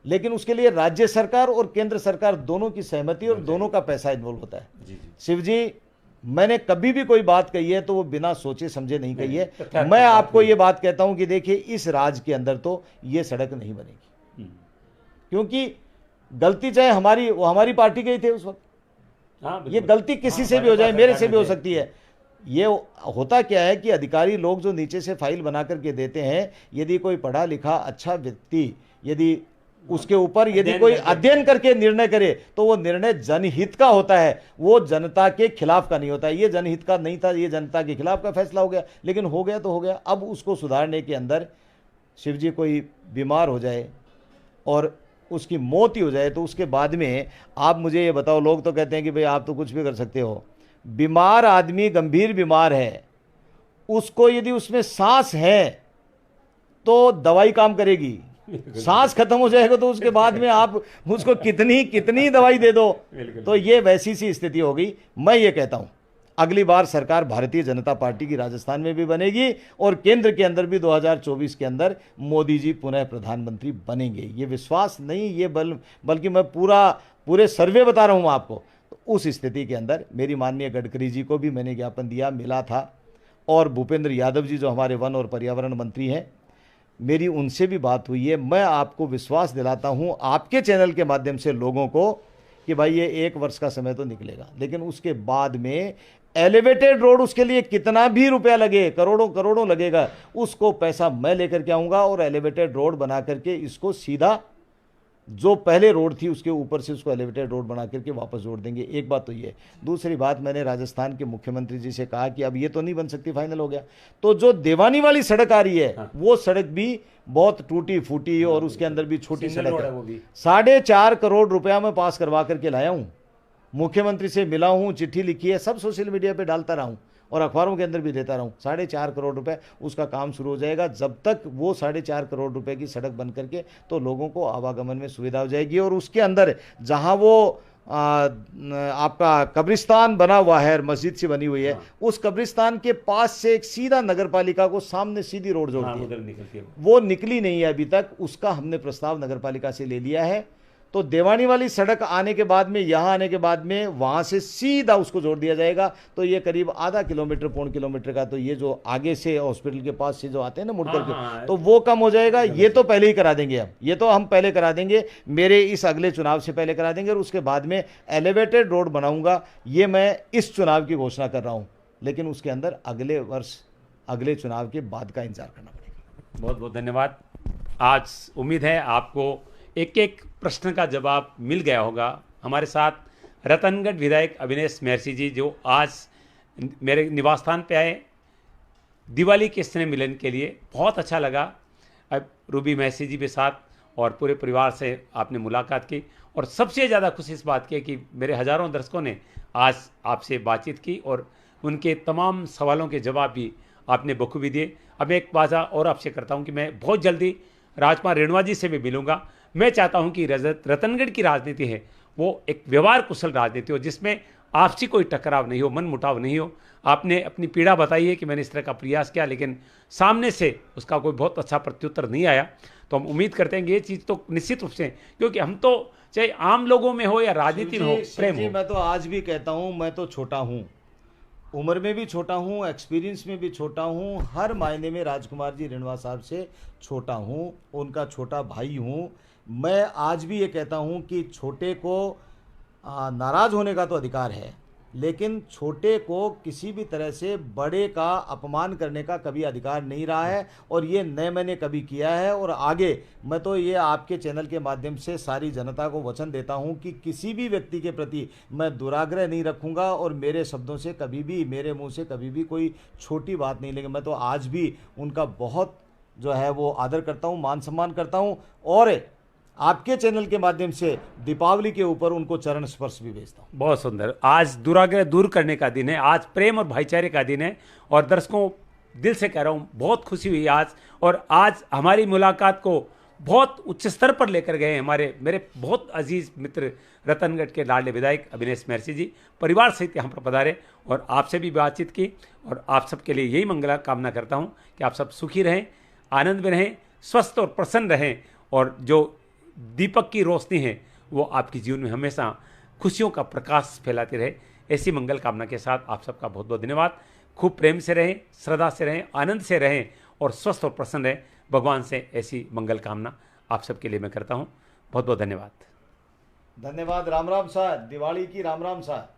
लेकिन उसके लिए राज्य सरकार और केंद्र सरकार दोनों की सहमति और दोनों का पैसा इन्वॉल्व होता है। शिव जी, मैंने कभी भी कोई बात कही है तो वो बिना सोचे समझे नहीं कही है। मैं आपको ये बात कहता हूं कि देखिए, इस राज्य के अंदर तो ये सड़क नहीं बनेगी, क्योंकि गलती चाहे हमारी पार्टी के ही थे उस वक्त। ये गलती किसी से भी हो जाए, मेरे से भी हो सकती है। ये होता क्या है कि अधिकारी लोग जो नीचे से फाइल बना करके देते हैं, यदि कोई पढ़ा लिखा अच्छा व्यक्ति यदि उसके ऊपर यदि कोई अध्ययन करके निर्णय करे, तो वो निर्णय जनहित का होता है, वो जनता के खिलाफ का नहीं होता है। ये जनहित का नहीं था, ये जनता के खिलाफ का फैसला हो गया, लेकिन हो गया तो हो गया। अब उसको सुधारने के अंदर शिवजी कोई बीमार हो जाए और उसकी मौत ही हो जाए, तो उसके बाद में आप मुझे ये बताओ, लोग तो कहते हैं कि भाई आप तो कुछ भी कर सकते हो। बीमार आदमी, गंभीर बीमार है, उसको यदि उसमें सांस है तो दवाई काम करेगी। सांस खत्म हो जाएगा तो उसके बाद में आप उसको कितनी दवाई दे दो, तो ये वैसी सी स्थिति होगी। मैं ये कहता हूं, अगली बार सरकार भारतीय जनता पार्टी की राजस्थान में भी बनेगी और केंद्र के अंदर भी 2024 के अंदर मोदी जी पुनः प्रधानमंत्री बनेंगे। ये विश्वास नहीं, ये बल्कि मैं पूरे सर्वे बता रहा हूं आपको। तो उस स्थिति के अंदर मेरी माननीय गडकरी जी को भी मैंने ज्ञापन दिया, मिला था, और भूपेंद्र यादव जी जो हमारे वन और पर्यावरण मंत्री हैं, मेरी उनसे भी बात हुई है। मैं आपको विश्वास दिलाता हूं आपके चैनल के माध्यम से लोगों को कि भाई ये 1 वर्ष का समय तो निकलेगा, लेकिन उसके बाद में एलिवेटेड रोड, उसके लिए कितना भी रुपया लगे, करोड़ों लगेगा, उसको पैसा मैं लेकर के आऊँगा और एलिवेटेड रोड बना करके इसको सीधा जो पहले रोड थी उसके ऊपर से उसको एलिवेटेड रोड बना करके वापस जोड़ देंगे। एक बात तो ये। दूसरी बात, मैंने राजस्थान के मुख्यमंत्री जी से कहा कि अब ये तो नहीं बन सकती, फाइनल हो गया, तो जो देवानी वाली सड़क आ रही है वो सड़क भी बहुत टूटी फूटी और उसके अंदर भी छोटी सड़क है। 4.5 करोड़ रुपया मैं पास करवा करके लाया हूँ, मुख्यमंत्री से मिला हूँ, चिट्ठी लिखी है, सब सोशल मीडिया पे डालता रहा हूँ। और अखबारों के अंदर भी देता रहूं, 4.5 करोड़ रुपए उसका काम शुरू हो जाएगा। जब तक वो 4.5 करोड़ रुपए की सड़क बन करके तो लोगों को आवागमन में सुविधा हो जाएगी। और उसके अंदर जहां वो आपका कब्रिस्तान बना हुआ है, मस्जिद से बनी हुई है, उस कब्रिस्तान के पास से एक सीधा नगर पालिका को सामने सीधी रोड जोड़ती है, उधर निकलती है। वो निकली नहीं है अभी तक। उसका हमने प्रस्ताव नगर पालिका से ले लिया है। तो देवानी वाली सड़क आने के बाद में, यहाँ आने के बाद में वहाँ से सीधा उसको जोड़ दिया जाएगा। तो ये करीब आधा किलोमीटर, पौन किलोमीटर का, तो ये जो आगे से हॉस्पिटल के पास से जो आते हैं ना मुड़ करके, तो वो कम हो जाएगा। ये तो पहले ही करा देंगे हम, ये तो हम पहले करा देंगे, मेरे इस अगले चुनाव से पहले करा देंगे। और उसके बाद में एलिवेटेड रोड बनाऊंगा, ये मैं इस चुनाव की घोषणा कर रहा हूँ, लेकिन उसके अंदर अगले वर्ष, अगले चुनाव के बाद का इंतजार करना पड़ेगा। बहुत बहुत धन्यवाद। आज उम्मीद है आपको एक एक प्रश्न का जवाब मिल गया होगा। हमारे साथ रतनगढ़ विधायक अविनेश महर्षि जी, जो आज मेरे निवास स्थान पे आए दिवाली के स्नेह मिलन के लिए, बहुत अच्छा लगा। अब रूबी महर्षि जी के साथ और पूरे परिवार से आपने मुलाकात की, और सबसे ज़्यादा खुशी इस बात की कि मेरे हज़ारों दर्शकों ने आज आपसे बातचीत की और उनके तमाम सवालों के जवाब भी आपने बखूबी दिए। अब एक वादा और आपसे करता हूं कि मैं बहुत जल्दी राजकुमार रेणुआ जी से भी मिलूंगा। मैं चाहता हूं कि रतनगढ़ की राजनीति है वो एक व्यवहार कुशल राजनीति हो, जिसमें आपसी कोई टकराव नहीं हो, मन मुटाव नहीं हो। आपने अपनी पीड़ा बताई है कि मैंने इस तरह का प्रयास किया, लेकिन सामने से उसका कोई बहुत अच्छा प्रत्युत्तर नहीं आया। तो हम उम्मीद करते हैं कि ये चीज़ तो निश्चित रूप से, क्योंकि हम तो चाहे आम लोगों में हो या राजनीति में हो, प्रेम हो। मैं तो आज भी कहता हूँ, मैं तो छोटा हूँ, उम्र में भी छोटा हूँ, एक्सपीरियंस में भी छोटा हूँ, हर मायने में राजकुमार जी रेणुआ साहब से छोटा हूँ, उनका छोटा भाई हूँ। मैं आज भी ये कहता हूँ कि छोटे को नाराज़ होने का तो अधिकार है, लेकिन छोटे को किसी भी तरह से बड़े का अपमान करने का कभी अधिकार नहीं रहा है, और ये न मैंने कभी किया है। और आगे मैं तो ये आपके चैनल के माध्यम से सारी जनता को वचन देता हूं कि किसी भी व्यक्ति के प्रति मैं दुराग्रह नहीं रखूंगा, और मेरे शब्दों से कभी भी, मेरे मुंह से कभी भी कोई छोटी बात नहीं लेंगे। मैं तो आज भी उनका बहुत जो है वो आदर करता हूँ, मान सम्मान करता हूँ, और आपके चैनल के माध्यम से दीपावली के ऊपर उनको चरण स्पर्श भी भेजता हूँ। बहुत सुंदर। आज दुराग्रह दूर करने का दिन है, आज प्रेम और भाईचारे का दिन है, और दर्शकों दिल से कह रहा हूँ बहुत खुशी हुई आज। और आज हमारी मुलाकात को बहुत उच्च स्तर पर लेकर गए मेरे बहुत अजीज मित्र रतनगढ़ के लाडले विधायक अविनेश महर्षि जी, परिवार सहित यहाँ पर पधारे और आपसे भी बातचीत की। और आप सबके लिए यही मंगला कामना करता हूँ कि आप सब सुखी रहें, आनंद में रहें, स्वस्थ और प्रसन्न रहें, और जो दीपक की रोशनी है वो आपके जीवन में हमेशा खुशियों का प्रकाश फैलाती रहे। ऐसी मंगल कामना के साथ आप सबका बहुत बहुत धन्यवाद। खूब प्रेम से रहें, श्रद्धा से रहें, आनंद से रहें, और स्वस्थ और प्रसन्न रहें। भगवान से ऐसी मंगल कामना आप सबके लिए मैं करता हूँ। बहुत बहुत धन्यवाद। धन्यवाद। राम राम साहब, दिवाली की राम राम साहब।